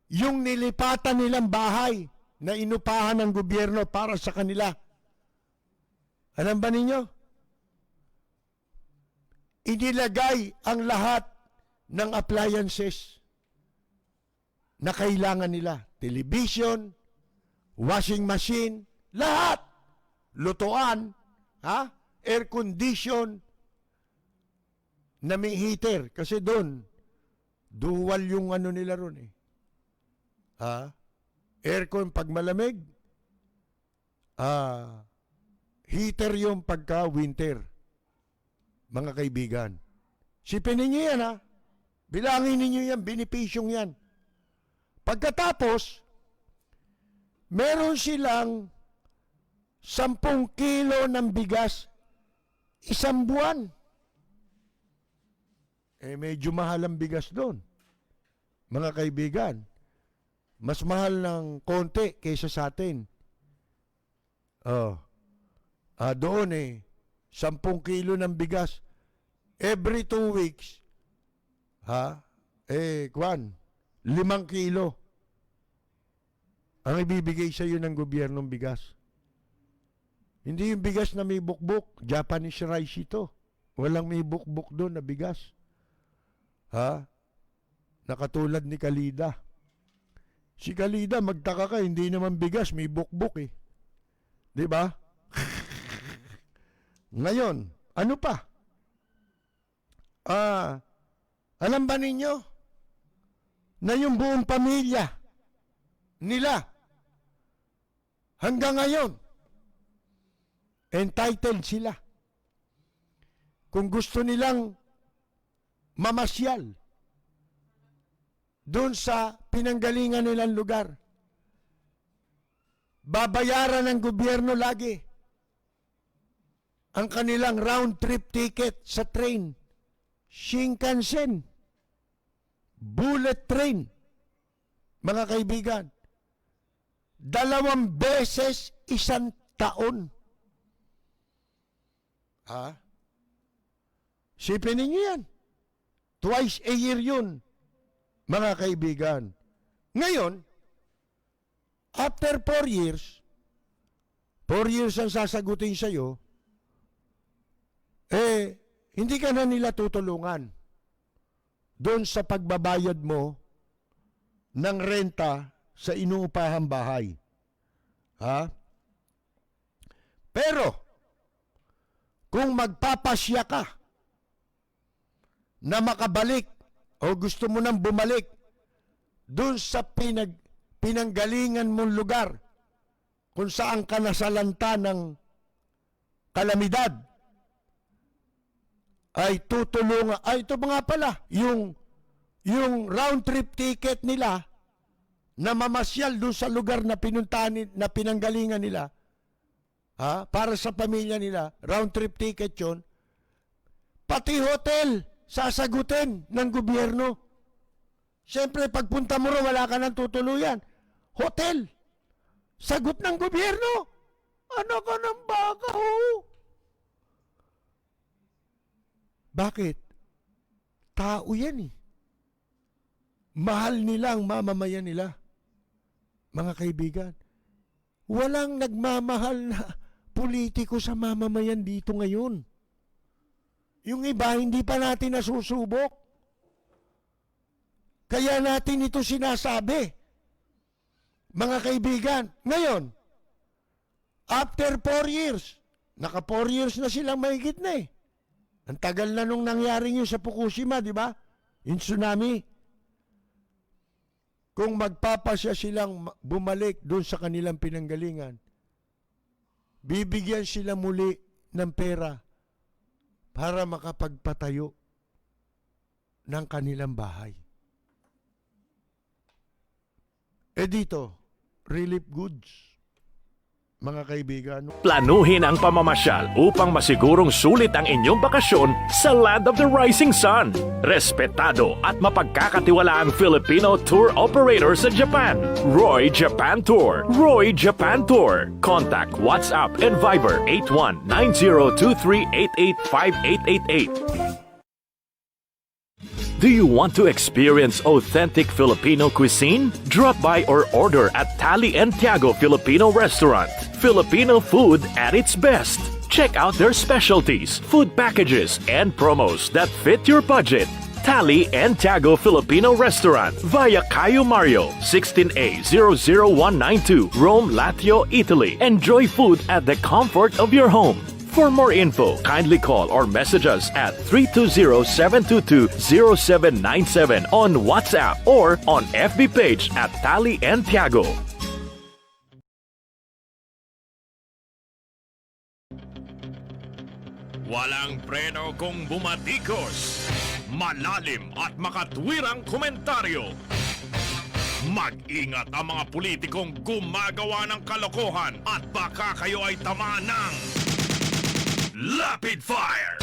B: Yung nilipatan nilang bahay na inupahan ng gobyerno para sa kanila. Alam ba ninyo? Inilagay ang lahat ng appliances na kailangan nila. Television, washing machine, lahat. Lutuan, ha? Air condition, na may heater. Kasi doon, dual yung ano nila ron eh. Ha? Aircon pag malamig, heater yung pagka winter. Mga kaibigan. Sipin ninyo yan ha. Bilangin ninyo yan, benepisyong yan. Pagkatapos, meron silang 10 kilo ng bigas isang buwan. Medyo mahal ang bigas doon. Mga kaibigan, mas mahal ng konti kaysa sa atin. Doon 10 kilo ng bigas. Every 2 weeks, 5 kilo ang ibibigay sa iyo ng gobyernong bigas. Hindi yung bigas na may bukbuk, Japanese rice ito. Walang may bukbuk doon na bigas. Nakatulad ni Kalida. Si Kalida, magtaka ka, hindi naman bigas, may bukbuk eh. Di ba? Ngayon, ano pa? Alam ba ninyo na yung buong pamilya nila hanggang ngayon entitled sila kung gusto nilang mamasyal doon sa pinanggalingan nilang lugar, babayaran ng gobyerno lagi ang kanilang round trip ticket sa train, Shinkansen, bullet train, mga kaibigan, 2 beses isang taon. Sipin ninyo yan. Twice a year yun, mga kaibigan. Ngayon, after 4 years, 4 years ang sasagutin sa'yo, hindi ka na nila tutulungan doon sa pagbabayad mo ng renta sa inuupahang bahay. Pero, kung magpapasya ka na makabalik o gusto mo nang bumalik doon sa pinanggalingan mong lugar kung saan ka nasalanta ng kalamidad, ay tutulungan, ito mga pala, yung round trip ticket nila na mamasyal doon sa lugar na pinuntahan, na pinanggalingan nila, para sa pamilya nila, round trip ticket yun, pati hotel, sasagutin ng gobyerno. Siyempre, pagpunta mo ro, wala ka nang tutuluyan. Hotel, sagot ng gobyerno. Ano ka ng baka, ho? Bakit? Tao yan eh. Mahal nila ang mamamayan nila. Mga kaibigan, walang nagmamahal na politiko sa mamamayan dito ngayon. Yung iba, hindi pa natin nasusubok. Kaya natin ito sinasabi. Mga kaibigan, ngayon, after 4 years, naka 4 years na silang mahigit na eh. Ang tagal na nung nangyari yun sa Fukushima, di ba? Yung tsunami. Kung magpapasya silang bumalik doon sa kanilang pinanggalingan, bibigyan sila muli ng pera para makapagpatayo ng kanilang bahay. Dito, relief goods. Mga kaibigan,
C: Planuhin ang pamamasyal upang masigurong sulit ang inyong bakasyon sa Land of the Rising Sun. Respetado at mapagkakatiwalaang Filipino tour operator sa Japan. Roy Japan Tour. Roy Japan Tour. Contact WhatsApp and Viber 819023885888. Do you want to experience authentic Filipino cuisine? Drop by or order at Tali and Tiago Filipino Restaurant. Filipino food at its best. Check out their specialties, food packages, and promos that fit your budget. Tally and Tago Filipino Restaurant via Cayo Mario, 16A 00192, Rome, Lazio, Italy. Enjoy food at the comfort of your home. For more info, kindly call or message us at 320-722-0797 on WhatsApp or on FB page at Tally and Tiago.
A: Walang preno kung bumatikos. Malalim at makatwirang komentaryo. Mag-ingat ang mga politikong gumagawa ng kalokohan at baka kayo ay tamaan ng Lapid Fire!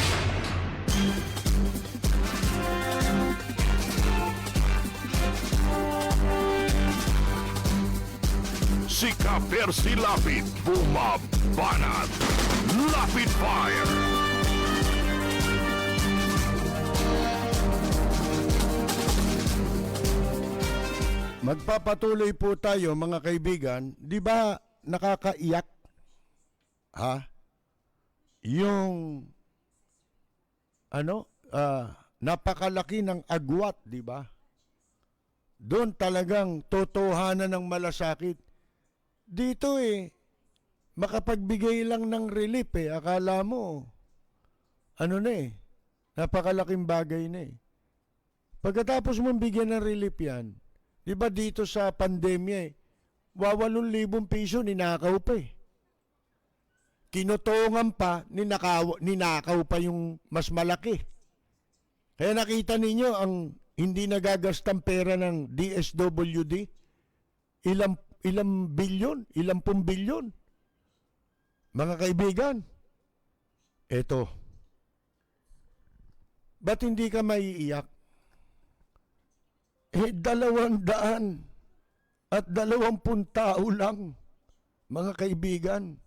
A: Si Ka-Percy Lapid bumabanat. Lapid Fire!
B: Magpapatuloy po tayo mga kaibigan. Di ba nakakaiyak? Ha? Yung napakalaki ng agwat, di ba? Doon talagang totohanan ng malasakit. Dito makapagbigay lang ng relief Akala mo, napakalaking bagay na Pagkatapos mong bigyan ng relief yan, di ba dito sa pandemya 8,000 piso ninakaw pa Kinutungan pa, ninakaw pa yung mas malaki. Kaya nakita ninyo ang hindi nagagastang pera ng DSWD, ilang bilyon, ilang bilyon. Mga kaibigan, eto, ba't hindi ka maiiyak? 220 tao lang, mga kaibigan,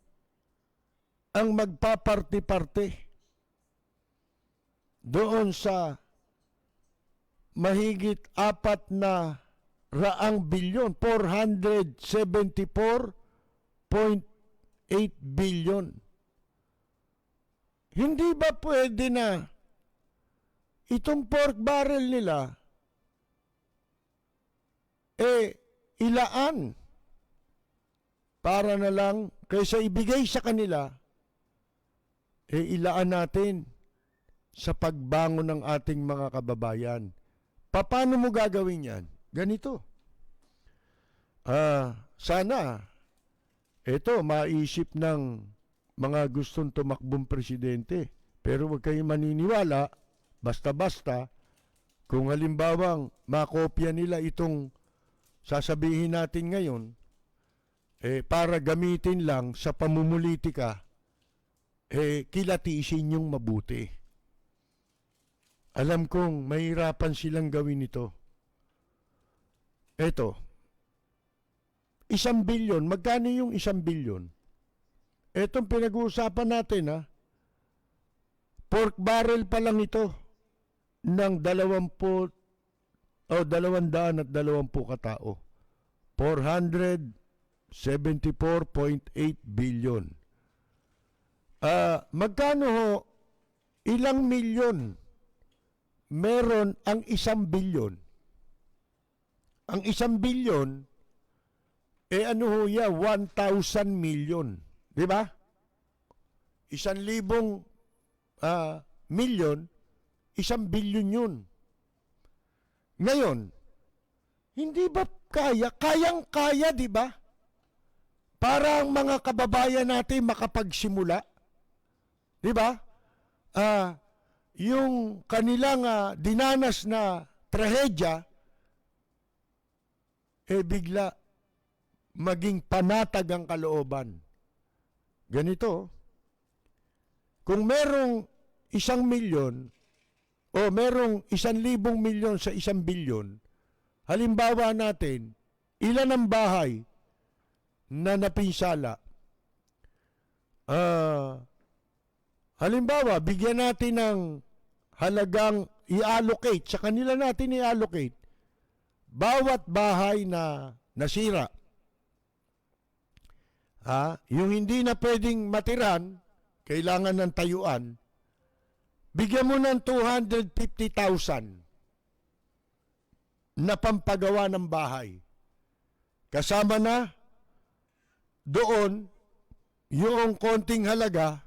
B: ang magpaparte-parte doon sa mahigit 400 bilyon, 474.8 bilyon. Hindi ba pwede na itong pork barrel nila ilaan para na lang kaysa ibigay sa kanila ilaan natin sa pagbangon ng ating mga kababayan. Paano mo gagawin yan? Ganito. Sana ito maisip ng mga gustong tumakbong presidente. Pero huwag kayong maniniwala basta-basta kung halimbawang makopya nila itong sasabihin natin ngayon para gamitin lang sa pamumulitika kilatisin yung mabuti. Alam kong mahirapan silang gawin ito. Eto, 1 bilyon. Magkano yung 1 bilyon? Etong pinag-uusapan natin pork barrel pa lang ito ng 220 katao. 474.8 billion. Magkano ho, ilang milyon meron ang 1 bilyon? Ang 1 bilyon, 1,000 million. Di ba? 1,000 milyon, 1 bilyon yun. Ngayon, hindi ba kayang-kaya, di ba? Para ang mga kababayan natin makapagsimula. Di ba? Yung kanilang dinanas na trahedya, bigla maging panatag ang kalooban. Ganito, kung merong 1 milyon o merong 1,000 milyon sa 1 bilyon, halimbawa natin, ilan ang bahay na napinsala? Halimbawa, bigyan natin ng halagang i-allocate, sa kanila natin i-allocate, bawat bahay na nasira. Yung hindi na pwedeng matiran, kailangan ng tayuan, bigyan mo ng 250,000. na pampagawa ng bahay. Kasama na doon yung konting halaga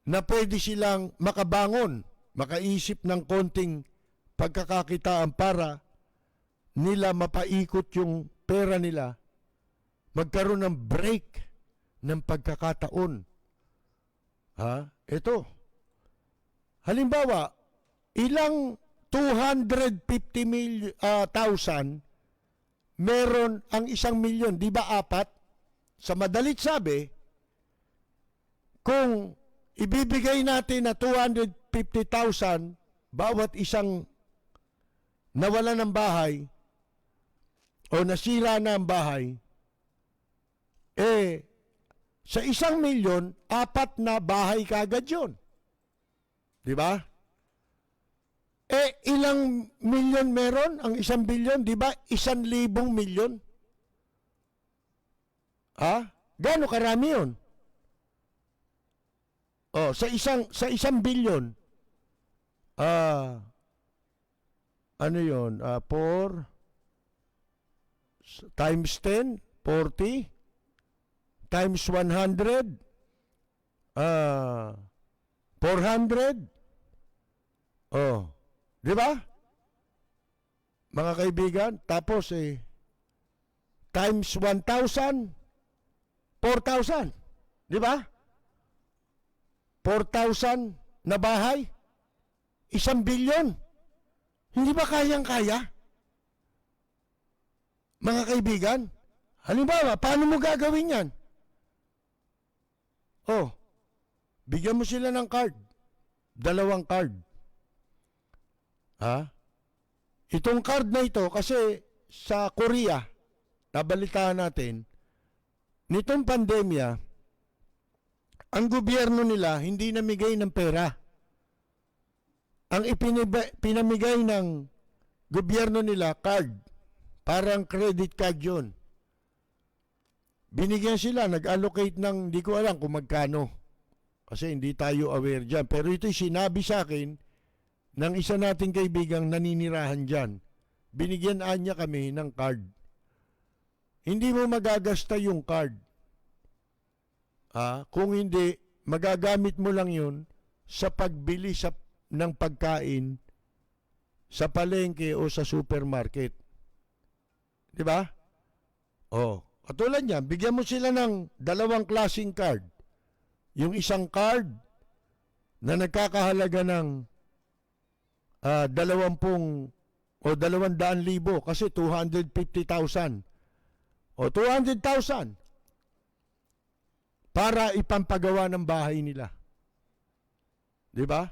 B: na pwede silang makabangon, makaisip ng konting pagkakakitaan para nila mapaikot yung pera nila, magkaroon ng break ng pagkakataon. Ito. Halimbawa, ilang 250,000 meron ang 1,000,000, di ba 4? Sa madalit sabi, kung ibibigay natin na 250,000 bawat isang nawala ng bahay o nasira na ang bahay, sa 1,000,000, 4 na bahay kagad yun. Di ba? Ilang milyon meron ang 1,000,000,000? Di ba? 1,000,000 milyon. Gaano karami yun? Sa isang bilyon, ano yun? 4 times 10, 40 times 100, 400. Di ba? Mga kaibigan, tapos times 1,000, 4,000. Di ba? 4,000 na bahay, 1,000,000,000. Hindi ba kayang-kaya? Mga kaibigan, halimbawa, paano mo gagawin yan? Bigyan mo sila ng card. 2 card. Itong card na ito, kasi sa Korea, nabalitaan natin, nitong pandemya, ang gobyerno nila hindi namigay ng pera. Ang pinamigay ng gobyerno nila, card. Parang credit card yun. Binigyan sila, nag-allocate ng, hindi ko alam kung magkano. Kasi hindi tayo aware dyan. Pero ito'y sinabi sa akin ng isa nating kaibigang naninirahan dyan. Binigyan niya kami ng card. Hindi mo magagasta yung card. Kung hindi, magagamit mo lang yun sa pagbili ng pagkain sa palengke o sa supermarket. Di ba? Katulad niyan, bigyan mo sila ng 2 klaseng card. Yung isang card na nagkakahalaga ng 20 o 200,000 kasi 250,000 o 200,000 para ipampagawa ng bahay nila. Di ba?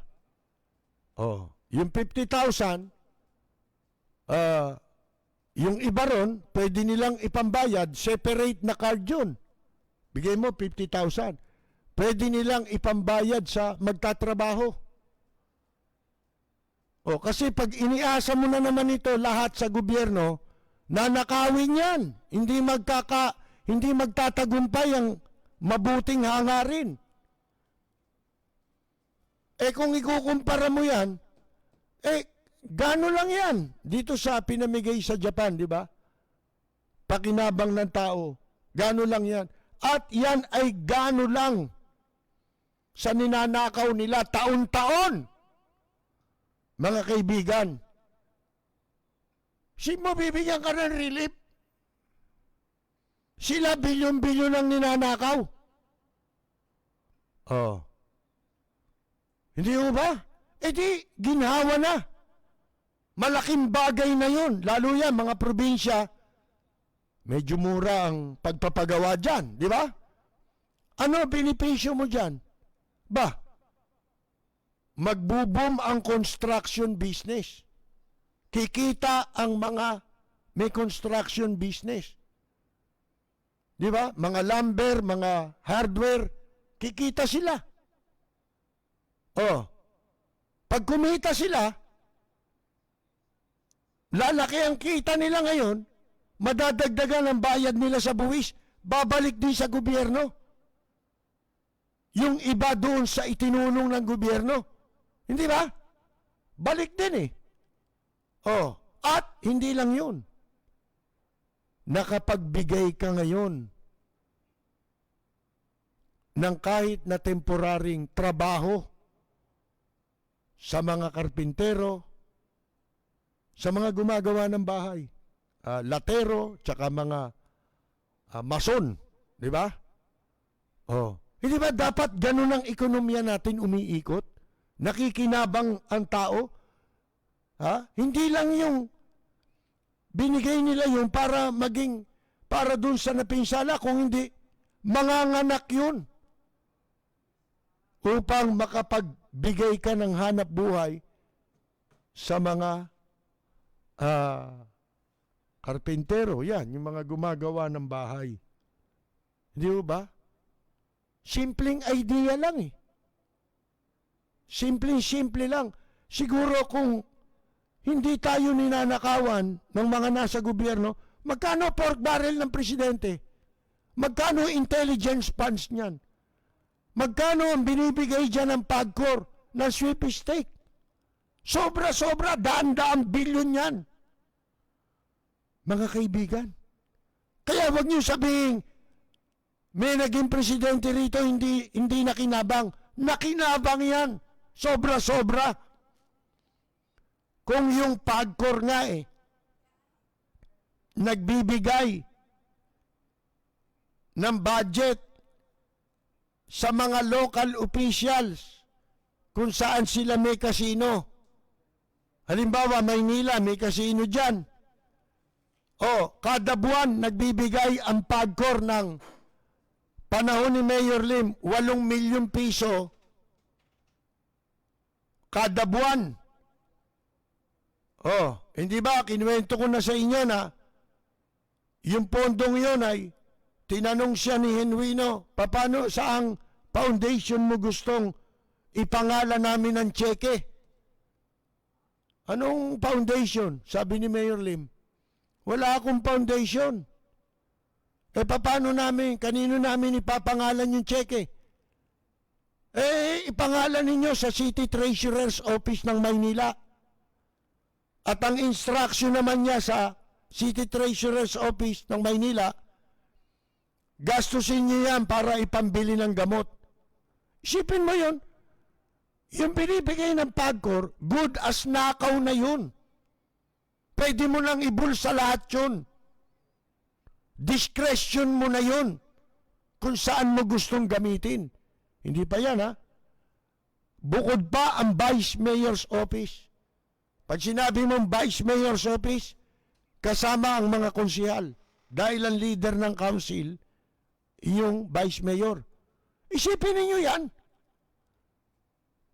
B: Yung 50,000, yung iba ron, pwede nilang ipambayad, separate na card yun. Bigay mo 50,000. Pwede nilang ipambayad sa magtatrabaho. Kasi pag iniasa mo na naman ito lahat sa gobyerno, nanakawin yan. Hindi magtatagumpay ang mabuting hangarin. Kung ikukumpara mo yan, gano lang yan dito sa pinamigay sa Japan, di ba? Pakinabang ng tao. Gano lang yan. At yan ay gano lang sa ninanakaw nila taon-taon. Mga kaibigan, mo bibigyan ka ng relief? Sila bilyon-bilyon ang ninanakaw. Hindi mo ba? Di, ginhawa na. Malaking bagay na yun. Lalo yan, mga probinsya, medyo mura ang pagpapagawa dyan. Di ba? Ano benepisyo mo dyan? Magbo-boom ang construction business. Kikita ang mga may construction business. Di ba? Mga lumber, mga hardware, kikita sila. Pag kumita sila, lalaki ang kita nila ngayon, madadagdagan ang bayad nila sa buwis, babalik din sa gobyerno. Yung iba doon sa itinulong ng gobyerno. Hindi ba? Balik din At hindi lang yun. Nakapagbigay ka ngayon ng kahit na temporaring trabaho sa mga karpintero, sa mga gumagawa ng bahay, latero, tsaka mga mason, di ba? Oh. Hindi ba dapat ganun ang ekonomiya natin umiikot? Nakikinabang ang tao? Hindi lang yung binigay nila yung para maging, para dun sa napinsala, kung hindi, manganganak yun. Upang makapagbigay ka ng hanap buhay sa mga karpintero. Yan, yung mga gumagawa ng bahay. Hindi ba? Simpleng idea lang eh. Simple lang. Siguro kung hindi tayo ninanakawan ng mga nasa gobyerno, magkano pork barrel ng presidente? Magkano intelligence funds niyan? Magkano ang binibigay dyan ng PAGCOR ng sweepstake? Sobra-sobra, daan-daang bilyon yan. Mga kaibigan, kaya wag niyo sabihin, may naging presidente rito, hindi nakinabang. Nakinabang yan. Sobra-sobra. Kung yung PAGCOR nga nagbibigay ng budget sa mga local officials kung saan sila may kasino. Halimbawa, Maynila, may kasino dyan. Kada buwan, nagbibigay ang PAGCOR ng panahon ni Mayor Lim, 8 milyong piso kada buwan. Hindi ba, kinuwento ko na sa inyo na yung pondong yun ay tinanong siya ni Genuino, paano, saang foundation mo gustong ipangalan namin ng tseke? Anong foundation? Sabi ni Mayor Lim, wala akong foundation. Paano namin, kanino namin ipapangalan yung tseke? Ipangalan ninyo sa City Treasurer's Office ng Maynila. At ang instruction naman niya sa City Treasurer's Office ng Maynila, gastusin niyo yan para ipambili ng gamot. Isipin mo yun. Yung binibigay ng PAGCOR, good as nakaw na yun. Pwede mo lang ibulsa lahat yun. Discretion mo na yun kung saan mo gustong gamitin. Hindi pa yan, Bukod pa ang Vice Mayor's Office. Pag sinabi mong Vice Mayor's Office, kasama ang mga konsihal. Dahil ang leader ng council, yung Vice Mayor. Isipin ninyo yan.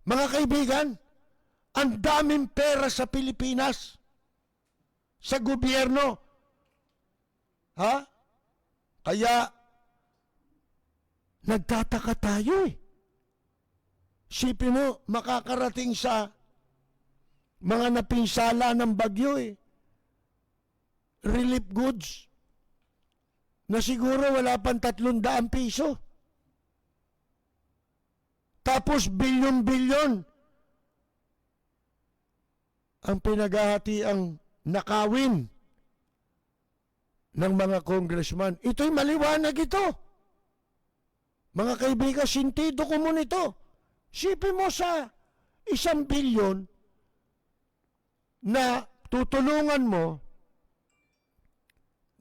B: Mga kaibigan, ang daming pera sa Pilipinas, sa gobyerno. Kaya, nagtataka tayo Isipin mo, makakarating sa mga napinsala ng bagyo relief goods na siguro wala pang 300 piso. Tapos bilyon-bilyon ang pinaghahati ang nakawin ng mga congressman. Ito'y maliwanag ito. Mga kaibigan, sintido ko mo nito. Sipin mo sa 1 bilyon na tutulungan mo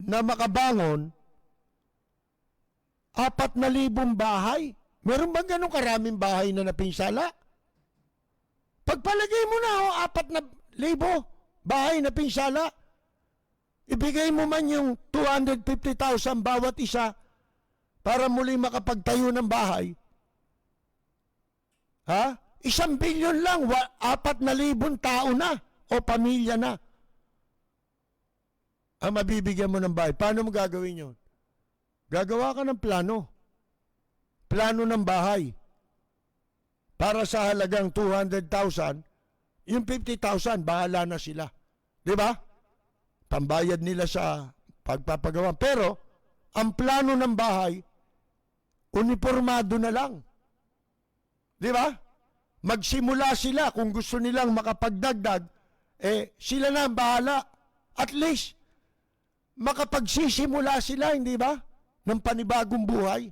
B: na makabangon 4,000 bahay. Meron ba ganun karaming bahay na napinsala? Pagpalagay mo na 4,000 bahay na pinsala, ibigay mo man yung 250,000 bawat isa para muli makapagtayo ng bahay. 1 bilyon lang, 4,000 tao na o pamilya na ang mabibigyan mo ng bahay. Paano mo gagawin yun? Gagawa ka ng plano. Plano ng bahay. Para sa halagang 200,000, yung 50,000, bahala na sila. Diba? Pambayad nila sa pagpapagawa. Pero, ang plano ng bahay, uniformado na lang. Diba? Magsimula sila kung gusto nilang makapagdagdag, sila na ang bahala. At least, makapagsisimula sila, hindi ba? Ng panibagong buhay.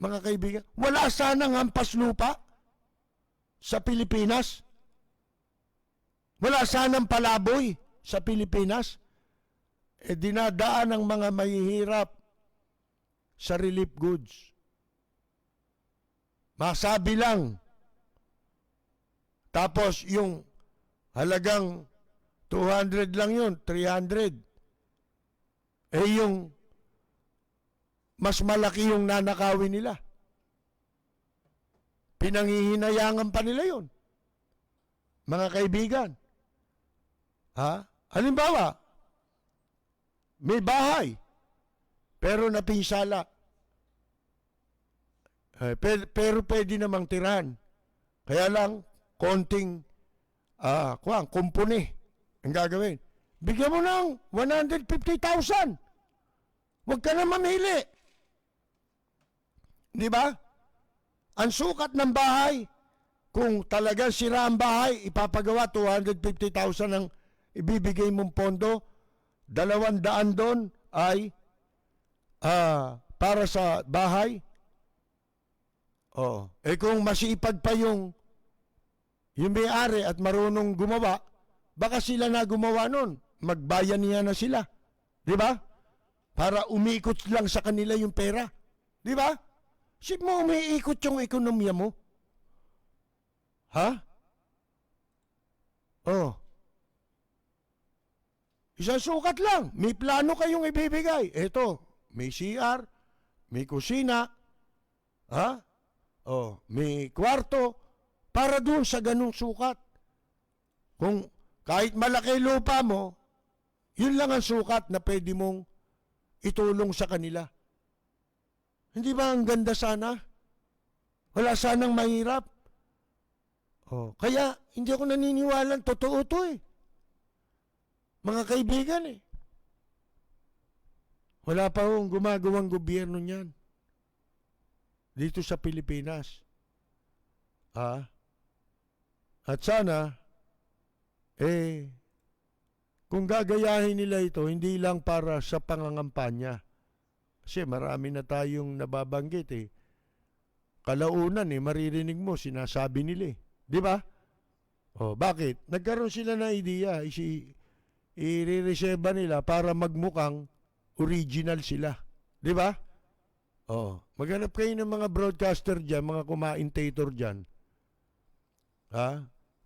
B: Mga kaibigan, wala sanang hampas lupa sa Pilipinas. Wala sanang palaboy sa Pilipinas. Dinadaan ng mga mahihirap sa relief goods. Masabi lang. Tapos yung halagang 200 lang yun, 300. Yung mas malaki yung nanakawin nila. Pinanghihinayangan pa nila yun. Mga kaibigan. Halimbawa, may bahay, pero napinsala. Pero pwede namang tirahan. Kaya lang, konting kumpuni ang gagawin. Bigyan mo ng 150,000. Huwag ka na mamili. Di ba? Ang sukat ng bahay, kung talagang sira ang bahay, ipapagawa 250,000 ang ibibigay mong pondo, 200 doon ay para sa bahay. Kung masipag pa yung may-ari at marunong gumawa, baka sila na gumawa nun. Magbayanihan na sila. Di ba? Para umikot lang sa kanila yung pera. Di ba? Sip mo umiikot yung ekonomiya mo. Isang sukat lang. May plano kayong ibibigay. Ito, may CR, may kusina, may kwarto, para doon sa ganung sukat. Kung kahit malaki lupa mo, yun lang ang sukat na pwede mong itulong sa kanila. Hindi ba ang ganda sana? Wala sanang mahirap. Kaya hindi ako naniniwalang totoo to Mga kaibigan Wala pa hong gumagawang gobyerno niyan. Dito sa Pilipinas. At sana, kung gagayahin nila ito, hindi lang para sa pangangampanya. Kasi marami na tayong nababanggit Kalaunan maririnig mo, sinasabi nila Di ba? Bakit? Nagkaroon sila ng idea, i-reserva nila para magmukhang original sila. Di ba? Maghanap kayo ng mga broadcaster dyan, mga commentator dyan.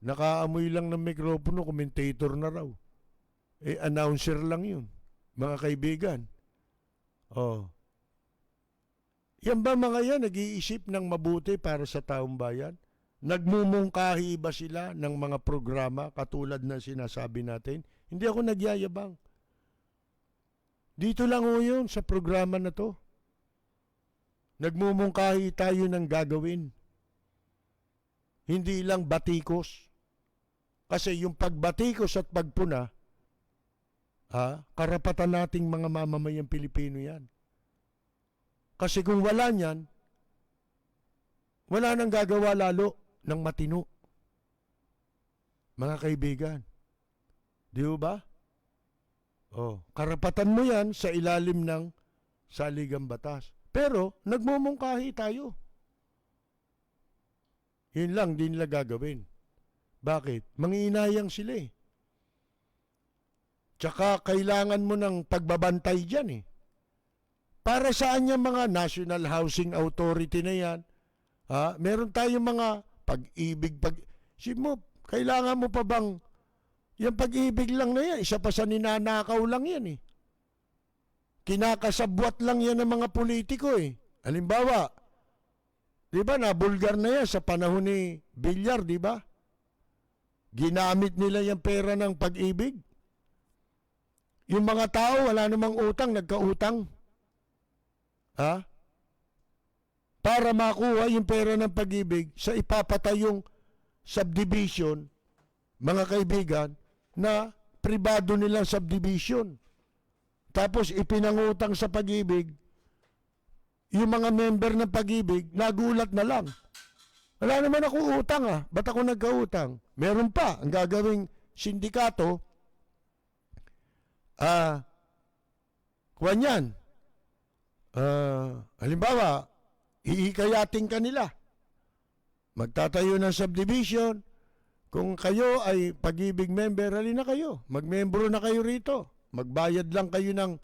B: Nakaamoy lang ng mikropono, commentator na raw. Announcer lang yun, mga kaibigan. Yan ba mga yan, nag-iisip ng mabuti para sa taong bayan? Nagmumungkahi ba sila ng mga programa katulad na sinasabi natin? Hindi ako nagyayabang. Dito lang yun sa programa na to. Nagmumungkahi tayo ng gagawin. Hindi lang batikos. Kasi yung pagbatikos at pagpuna, karapatan nating mga mamamayang Pilipino yan. Kasi kung wala niyan, wala nang gagawa lalo ng matino. Mga kaibigan. Di ba? Karapatan mo yan sa ilalim ng saligang batas. Pero, nagmumungkahi tayo. Yun lang din nila gagawin. Bakit? Manginayang sila Tsaka kailangan mo ng pagbabantay dyan Para saan yung mga National Housing Authority na yan? Meron tayong mga pag-ibig, kailangan mo pa bang yung pag-ibig lang na yan, isa pa sa ninanakaw lang yan Kinakasabwat lang yan ng mga politiko Halimbawa, di ba nabulgar na yan sa panahon ni Villar, di ba? Ginamit nila yung pera ng pag-ibig. Yung mga tao, wala namang utang, nagkautang. Para makuha yung pera ng pag-ibig sa ipapatay yung subdivision, mga kaibigan, na pribado nilang subdivision. Tapos ipinangutang sa pag-ibig, yung mga member ng pag-ibig, nagulat na lang. Wala naman ako utang Ba't ako nagkautang? Meron pa, ang gagawing sindikato, kuwan yan. Halimbawa, iikayating kanila. Magtatayo ng subdivision. Kung kayo ay Pag-ibig member, halina kayo. Magmembro na kayo rito. Magbayad lang kayo ng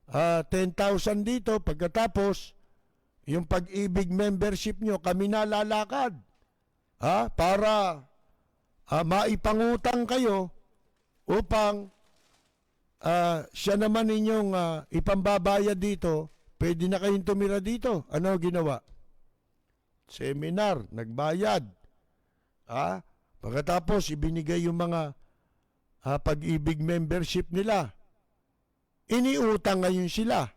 B: 10,000 dito. Pagkatapos, yung Pag-ibig membership nyo, kami na lalakad. Para maipangutang kayo upang siya naman ninyong ipambabayad dito. Pwede na kayong tumira dito. Ano ginawa? Seminar, nagbayad. Pagkatapos, ibinigay yung mga Pag-ibig membership nila. Iniutang ngayon sila.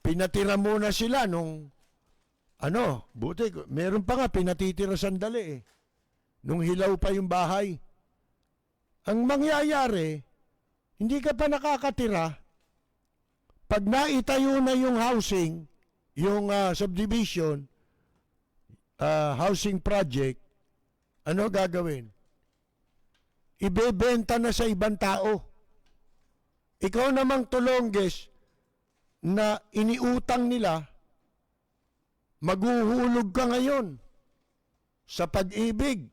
B: Pinatira muna sila nung, buti, meron pa nga pinatitira sandali nung hilaw pa yung bahay. Ang mangyayari, hindi ka pa nakakatira. Pag naitayo na yung housing, yung subdivision, housing project, ano gagawin? Ibebenta na sa ibang tao. Ikaw namang tulongges na iniutang nila, maghuhulog ka ngayon sa Pag-ibig.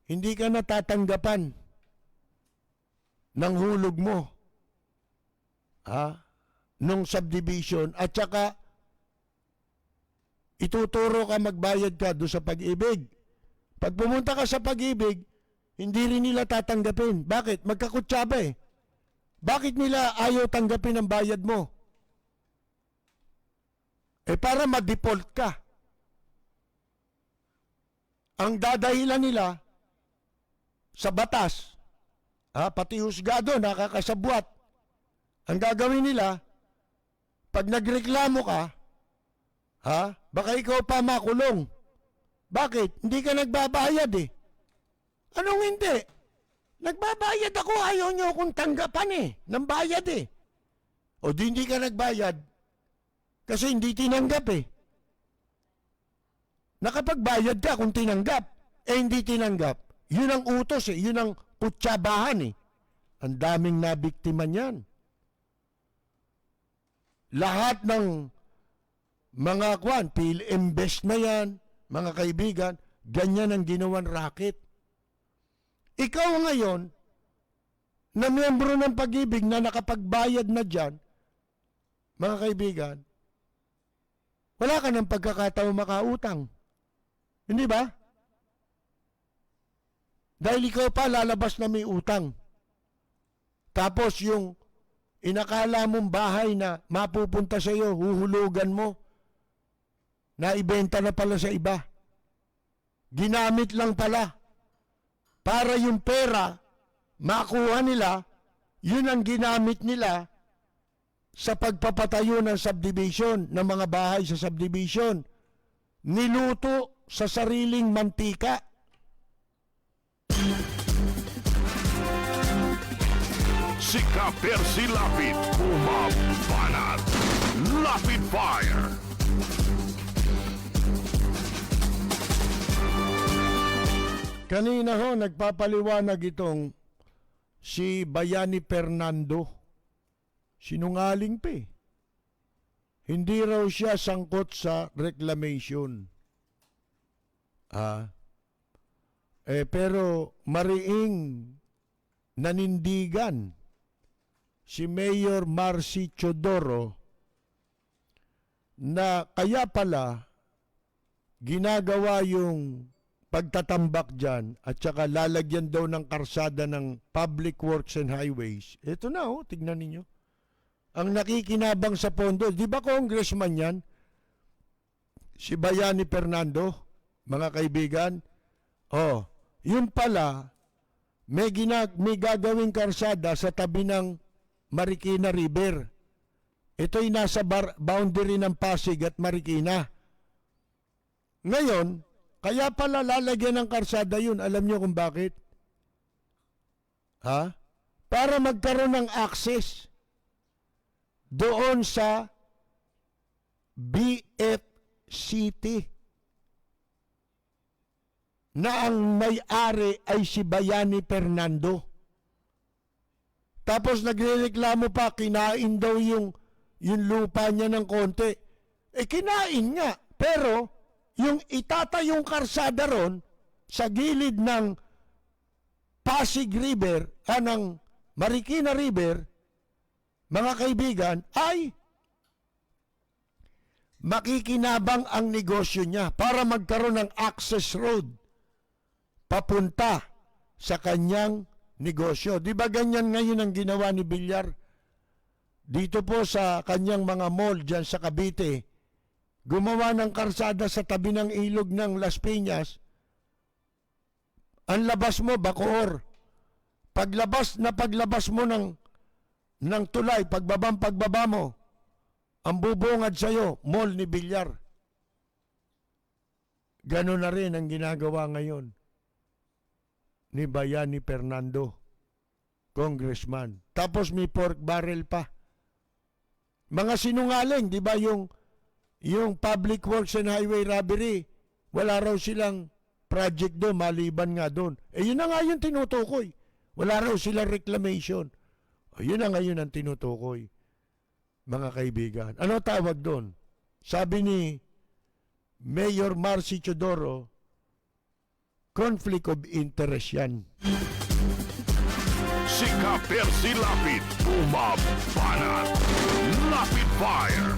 B: Hindi ka natatanggapan ng hulog mo. Nung subdivision, at saka ituturo ka, magbayad ka doon sa Pag-ibig. Pag pumunta ka sa Pag-ibig, hindi rin nila tatanggapin. Bakit? Magkakutsaba Bakit nila ayaw tanggapin ang bayad mo? Para ma-default ka. Ang dadahilan nila sa batas, pati husgado, nakakasabwat. Ang gagawin nila, pag nagreklamo ka, baka ikaw pa makulong. Bakit? Hindi ka nagbabayad Anong hindi? Nagbabayad ako, ayaw nyo akong tanggapan ng bayad O di hindi ka nagbayad kasi hindi tinanggap Nakapagbayad ka kung tinanggap. Hindi tinanggap. Yun ang utos Yun ang kutsabahan Ang daming nabiktima niyan. Lahat ng mga PhilInvest na yan, mga kaibigan, ganyan ang ginawan racket. Ikaw ngayon, na miyembro ng Pag-ibig na nakapagbayad na dyan, mga kaibigan, wala ka ng pagkakataon makautang. Hindi ba? Dahil ikaw pa lalabas na may utang. Tapos yung inakala mong bahay na mapupunta sa iyo, huhulugan mo, na ibenta na pala sa iba. Ginamit lang pala. Para yung pera, makuha nila, yun ang ginamit nila sa pagpapatayo ng subdivision, ng mga bahay sa subdivision. Niluto sa sariling mantika.
A: Si Ka-Percy Lapid, bumabanat. Lapid Fire!
B: Kanina nagpapaliwanag itong si Bayani Fernando. Sinungaling pa Hindi raw siya sangkot sa reclamation. Pero mariing nanindigan si Mayor Marcy Chodoro na kaya pala ginagawa yung pagtatambak dyan at saka lalagyan daw ng karsada ng Public Works and Highways. Ito na tignan ninyo. Ang nakikinabang sa pondo, di ba congressman yan? Si Bayani Fernando, mga kaibigan. Yun pala, may gagawing karsada sa tabi ng Marikina River. Ito'y nasa boundary ng Pasig at Marikina. Ngayon, kaya pala lalagyan ng karsada yun. Alam nyo kung bakit? Para magkaroon ng access doon sa BF City. na ang may-ari ay si Bayani Fernando. Tapos nagrereklamo pa, kinain daw yung lupa niya ng konti. Kinain nga. Pero, yung itatayong karsada ron, sa gilid ng Pasig River, ng Marikina River, mga kaibigan, ay makikinabang ang negosyo niya para magkaroon ng access road papunta sa kanyang negosyo. Di ba ganyan ngayon ang ginawa ni Villar? Dito po sa kanyang mga mall dyan sa Cavite, gumawa ng karsada sa tabi ng ilog ng Las Piñas. Ang labas mo, Bacoor. Paglabas mo ng tulay, pagbaba mo, ang bubungad sa'yo, mall ni Villar. Ganon na rin ang ginagawa ngayon ni Bayani Fernando, congressman. Tapos may pork barrel pa. Mga sinungaling, di ba yung Public Works and Highway Robbery, wala raw silang project doon, maliban nga doon. Yun na nga yung tinutukoy. Wala raw silang reclamation. Yun na ngayon ang tinutukoy, mga kaibigan. Ano tawag doon? Sabi ni Mayor Marcy Chodoro, conflict of interest yan.
A: Si Ka-Percy Lapid, bumabanat. Lapid Fire.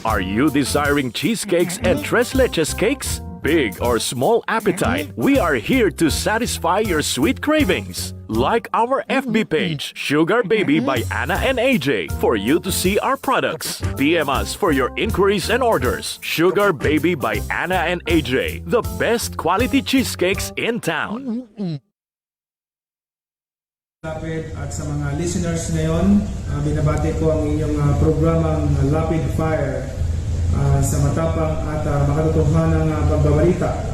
C: Are you desiring cheesecakes and tres leches cakes? Big or small appetite, we are here to satisfy your sweet cravings. Like our FB page, Sugar Baby by Anna and AJ, for you to see our products. DM us for your inquiries and orders. Sugar Baby by Anna and AJ, the best quality cheesecakes in town.
D: Lapid at sa mga listeners ngayon, binabati ko ang inyong programang Lapid Fire sa matapang at makatotohanang pagbabalita.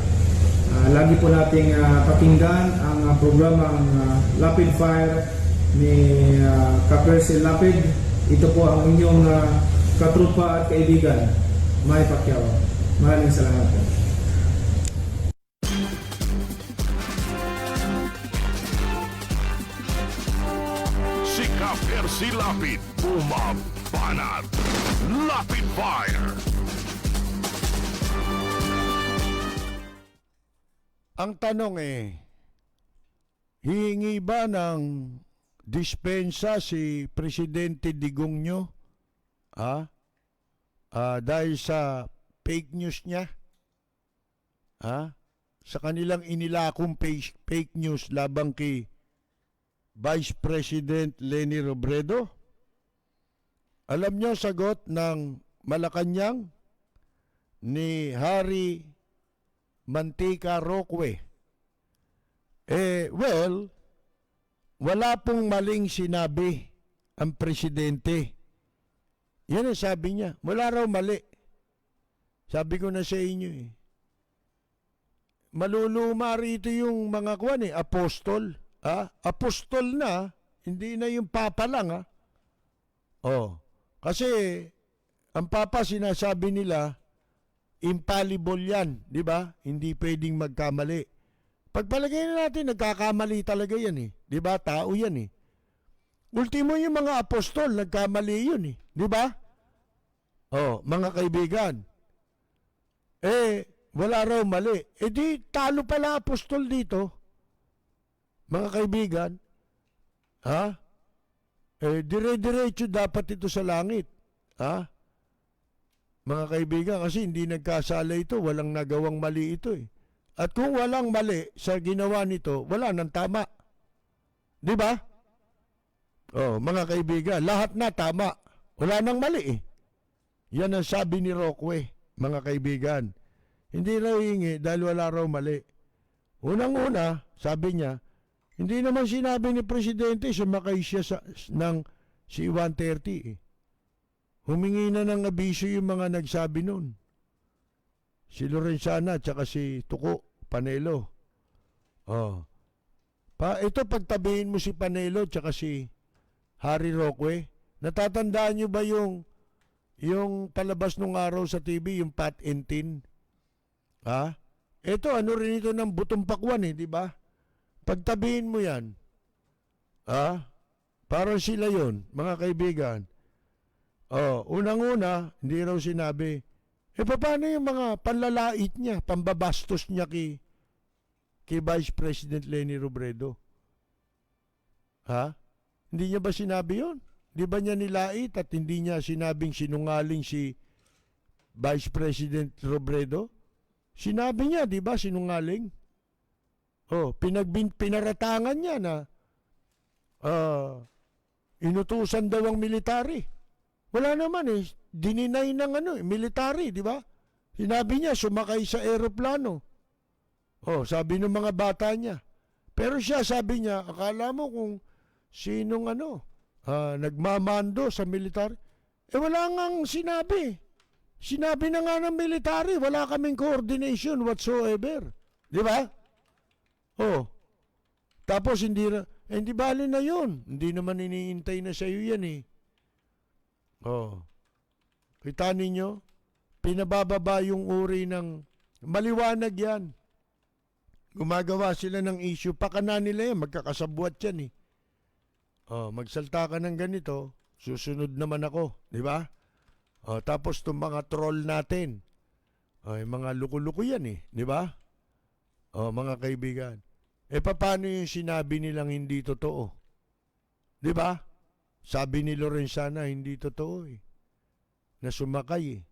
D: Lagi po nating pakinggan ang programang Lapid Fire ni Ka-Percy Lapid. Ito po ang inyong katrupa at kaibigan, May Pacquiao. Maraming salamat po.
A: Si Ka-Percy Lapid, bumabanat. Lapid Fire.
B: Ang tanong hihingi ba ng dispensa si Presidente Digongyo? Dahil sa fake news niya? Sa kanilang inilakong fake news labang kay Vice President Leni Robredo? Alam niyo sagot ng Malacanang ni Harry Mantika Roque. Well, wala pong maling sinabi ang presidente. Yan ang sabi niya. Wala raw mali. Sabi ko na sa inyo maluluma rito yung mga apostol. Apostol na, hindi na yung papa lang. Kasi ang papa sinasabi nila, infallible yan, di ba? Hindi pwedeng magkamali. Pagpalagay na natin, nagkakamali talaga yan di ba? Tao yan Ultimo yung mga apostol, nagkamali yun di ba? Mga kaibigan, wala raw mali. Di talo pala apostol dito, mga kaibigan. Dire-diretso dapat ito sa langit. Mga kaibigan, kasi hindi nagkasala ito, walang nagawang mali ito At kung walang mali sa ginawa nito, wala nang tama. Di ba? Mga kaibigan, lahat na tama. Wala nang mali Yan ang sabi ni Roque, mga kaibigan. Hindi raw hingi dahil wala raw mali. Unang-una, sabi niya, hindi naman sinabi ni Presidente sumakay siya ng C-130 Humingi na ng abiso yung mga nagsabi nun. Si Lorenzana at saka si Tuko, Panelo. Ito pagtabihin mo si Panelo at saka si Harry Roque. Natatandaan nyo ba yung Yung palabas nung araw sa TV, yung Pat and Tin. Ha? Ito, ano rin ito ng butong pakwan di ba? Pagtabihin mo yan. Ha? Parang sila yon, mga kaibigan. Unang-una, hindi raw sinabi, paano yung mga panlalait niya, pambabastos niya kay Vice President Leni Robredo? Ha? Hindi niya ba sinabi yon? Di ba niya nilait at hindi niya sinabing sinungaling si Vice President Robredo? Sinabi niya, di ba, sinungaling? Pinaratangan niya na inutusan daw ang military. Wala naman dininay ng military, di ba? Sinabi niya, sumakay sa eroplano. Sabi ng mga bata niya. Pero siya, sabi niya, akala mo kung sinong nagmamando sa military. Wala ngang sinabi. Sinabi na nga ng military, wala kaming coordination whatsoever. Di ba? Tapos hindi bali na yun. Hindi naman iniintay na sa iyo yan Kita ninyo, pinabababa yung uri ng maliwanag yan. Gumagawa sila ng issue, pakana nila yan, magkakasabwat yan magsalta ka ng ganito, susunod naman ako, di ba? Tapos itong mga troll natin, mga luko-luko yan di ba? Mga kaibigan. Paano yung sinabi nilang hindi totoo? Di ba? Sabi ni Lorenzana, hindi totoo na sumakay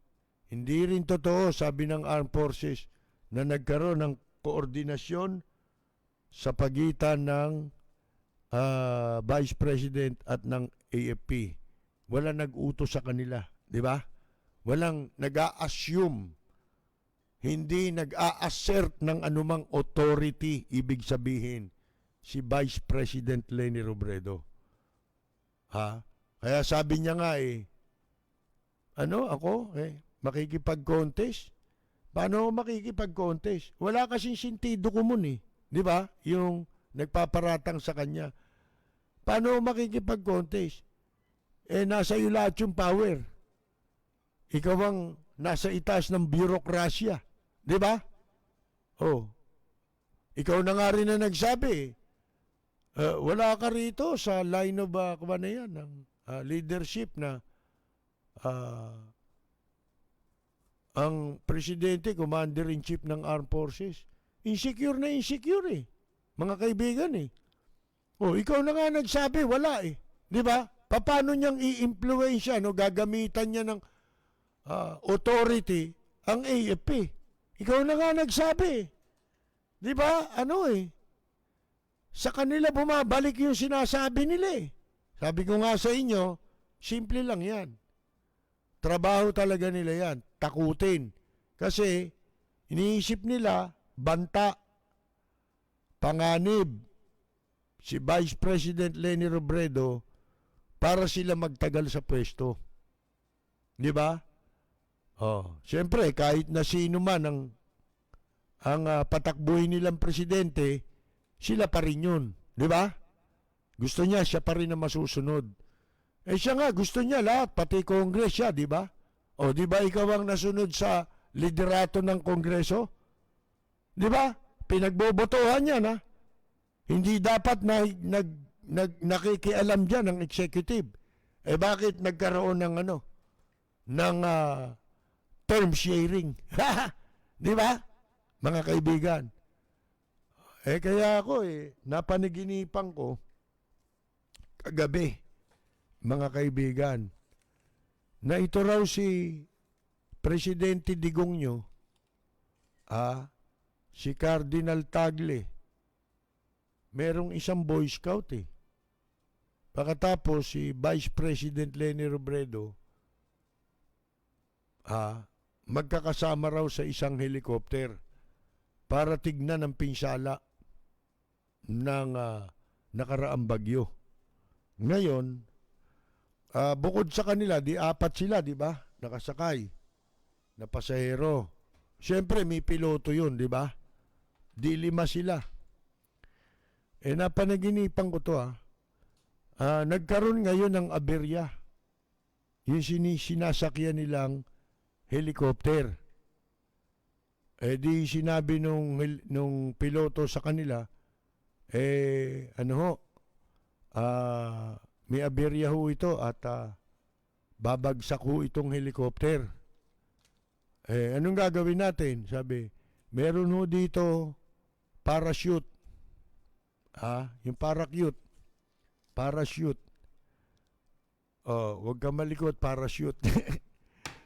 B: Hindi rin totoo, sabi ng Armed Forces, na nagkaroon ng koordinasyon sa pagitan ng Vice President at ng AFP. Wala nag-utos sa kanila, di ba? Walang nag-a-assume, hindi nag-a-assert ng anumang authority, ibig sabihin, si Vice President Leni Robredo. Kaya sabi niya nga makikipag-contest? Paano ako makikipag-contest? Wala kasing sentido kumun di ba? Yung nagpaparatang sa kanya. Paano ako makikipag-contest? Nasa iyo lahat yung power. Ikaw ang nasa itaas ng bureaucracia. Di ba? Ikaw na nga rin na nagsabi. Wala ka rito sa line of ng leadership na ang presidente, commander-in-chief ng armed forces. Insecure na insecure mga kaibigan ikaw na nga nagsabi, wala di ba? Paano niyang i-impluwensya, gagamitan niya ng authority ang AFP? Ikaw na nga nagsabi. Di ba? Sa kanila bumabalik yung sinasabi nila Sabi ko nga sa inyo, simple lang yan. Trabaho talaga nila yan. Takutin. Kasi, iniisip nila, banta, panganib, si Vice President Leni Robredo para sila magtagal sa pwesto. Di ba? Siyempre, kahit na sino man ang patakbuhin nilang presidente, sila pa rin yun. Di ba? Gusto niya, siya pa rin ang masusunod. Siya nga, gusto niya lahat, pati Congress siya, di ba? Di ba ikaw ang nasunod sa liderato ng Kongreso? Di ba? Pinagbobotohan yan, Hindi dapat nakikialam dyan ang executive. Bakit nagkaroon ng term sharing? Di ba? Mga kaibigan. Kaya ako napanaginipan ko kagabi, mga kaibigan, na ito raw si Presidente Digongyo, si Cardinal Tagle, merong isang Boy Scout Pagkatapos si Vice President Leni Robredo, magkakasama raw sa isang helicopter para tignan ang pinsala ng nakaraang bagyo. Ngayon, bukod sa kanila, apat sila, di ba? Nakasakay na pasahero. Siyempre, may piloto yun, di ba? Di 5 sila. Napanaginipan ko to, nagkaroon ngayon ng aberya yung sinasakyan nilang helicopter. Eh di sinabi nung piloto sa kanila, may aberya ho ito at babagsak ho itong helicopter. Anong gagawin natin? Sabi, meron ho dito parachute. Yung parachute. Huwag ka malikot, parachute.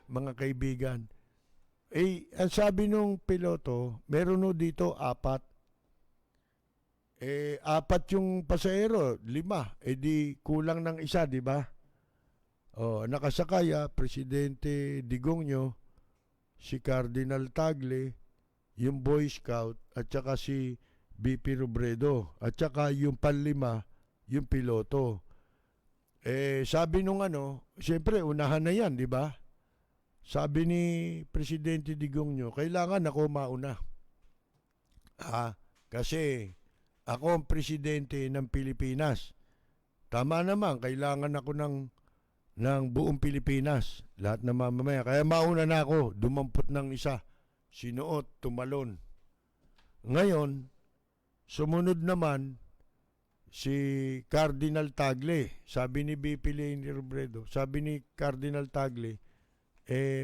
B: Mga kaibigan. Ang sabi nung piloto, meron ho dito 4. 4 yung pasahero, 5. Di kulang ng isa, di ba? Nakasakaya, Presidente Digongyo, si Cardinal Tagle, yung Boy Scout, at saka si BP Robredo, at saka yung panlima, yung piloto. Sabi nung siyempre, unahan na yan, di ba? Sabi ni Presidente Digongyo, kailangan ako mauna. Kasi ako ang presidente ng Pilipinas. Tama naman, kailangan ako ng buong Pilipinas. Lahat ng mamamaya. Kaya mauna na ako, dumampot ng isa. Sinuot, tumalon. Ngayon, sumunod naman si Cardinal Tagle. Sabi ni BP Leni Robredo, sabi ni Cardinal Tagle,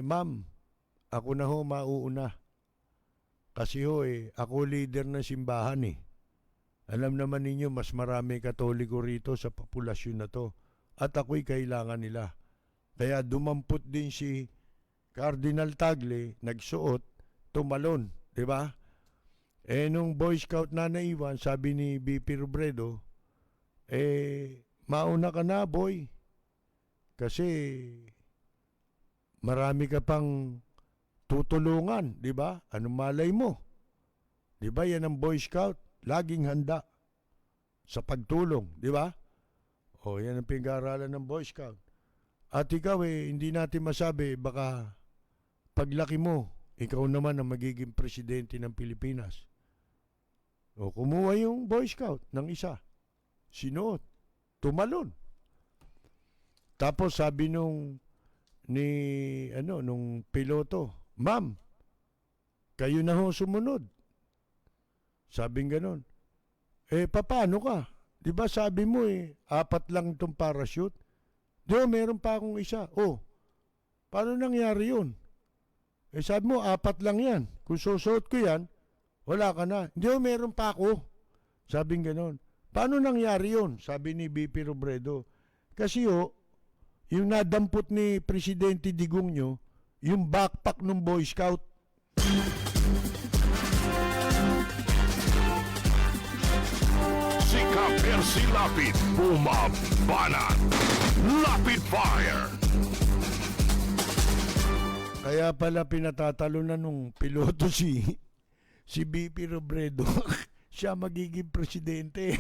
B: ma'am, ako na ho mauuna. Kasi ako leader ng simbahan Alam naman ninyo, mas marami Katoliko rito sa populasyon na to. At ako'y kailangan nila. Kaya dumampot din si Cardinal Tagle, nagsuot, tumalon. Diba? Nung Boy Scout na naiwan, sabi ni BP Robredo, mauna ka na, boy. Kasi marami ka pang tutulungan, di ba? Anong malay mo? Di ba yan ang Boy Scout? Laging handa sa pagtulong, di ba? Yan ang pinag-aaralan ng Boy Scout. At ikaw hindi natin masabi, baka paglaki mo, ikaw naman ang magiging presidente ng Pilipinas. Kumuha yung Boy Scout ng isa. Sinuot. Tumalon. Tapos sabi nung piloto, ma'am, kayo na ho sumunod. Sabing ganon. Paano ka? Di ba sabi mo 4 lang itong parachute? Di ba meron pa akong isa? Paano nangyari yun? Sabi mo 4 lang yan. Kung susuot ko yan, wala ka na. Di ba meron pa ako? Sabing ganon. Paano nangyari yun? Sabi ni BP Robredo. Kasi yung nadampot ni Presidente Digongyo, yung backpack ng Boy Scout.
A: Si Kapersi Lapid, bumabanat. Lapid Fire!
B: Kaya pala pinatatalunan nung piloto si BP Robredo. Siya magiging presidente.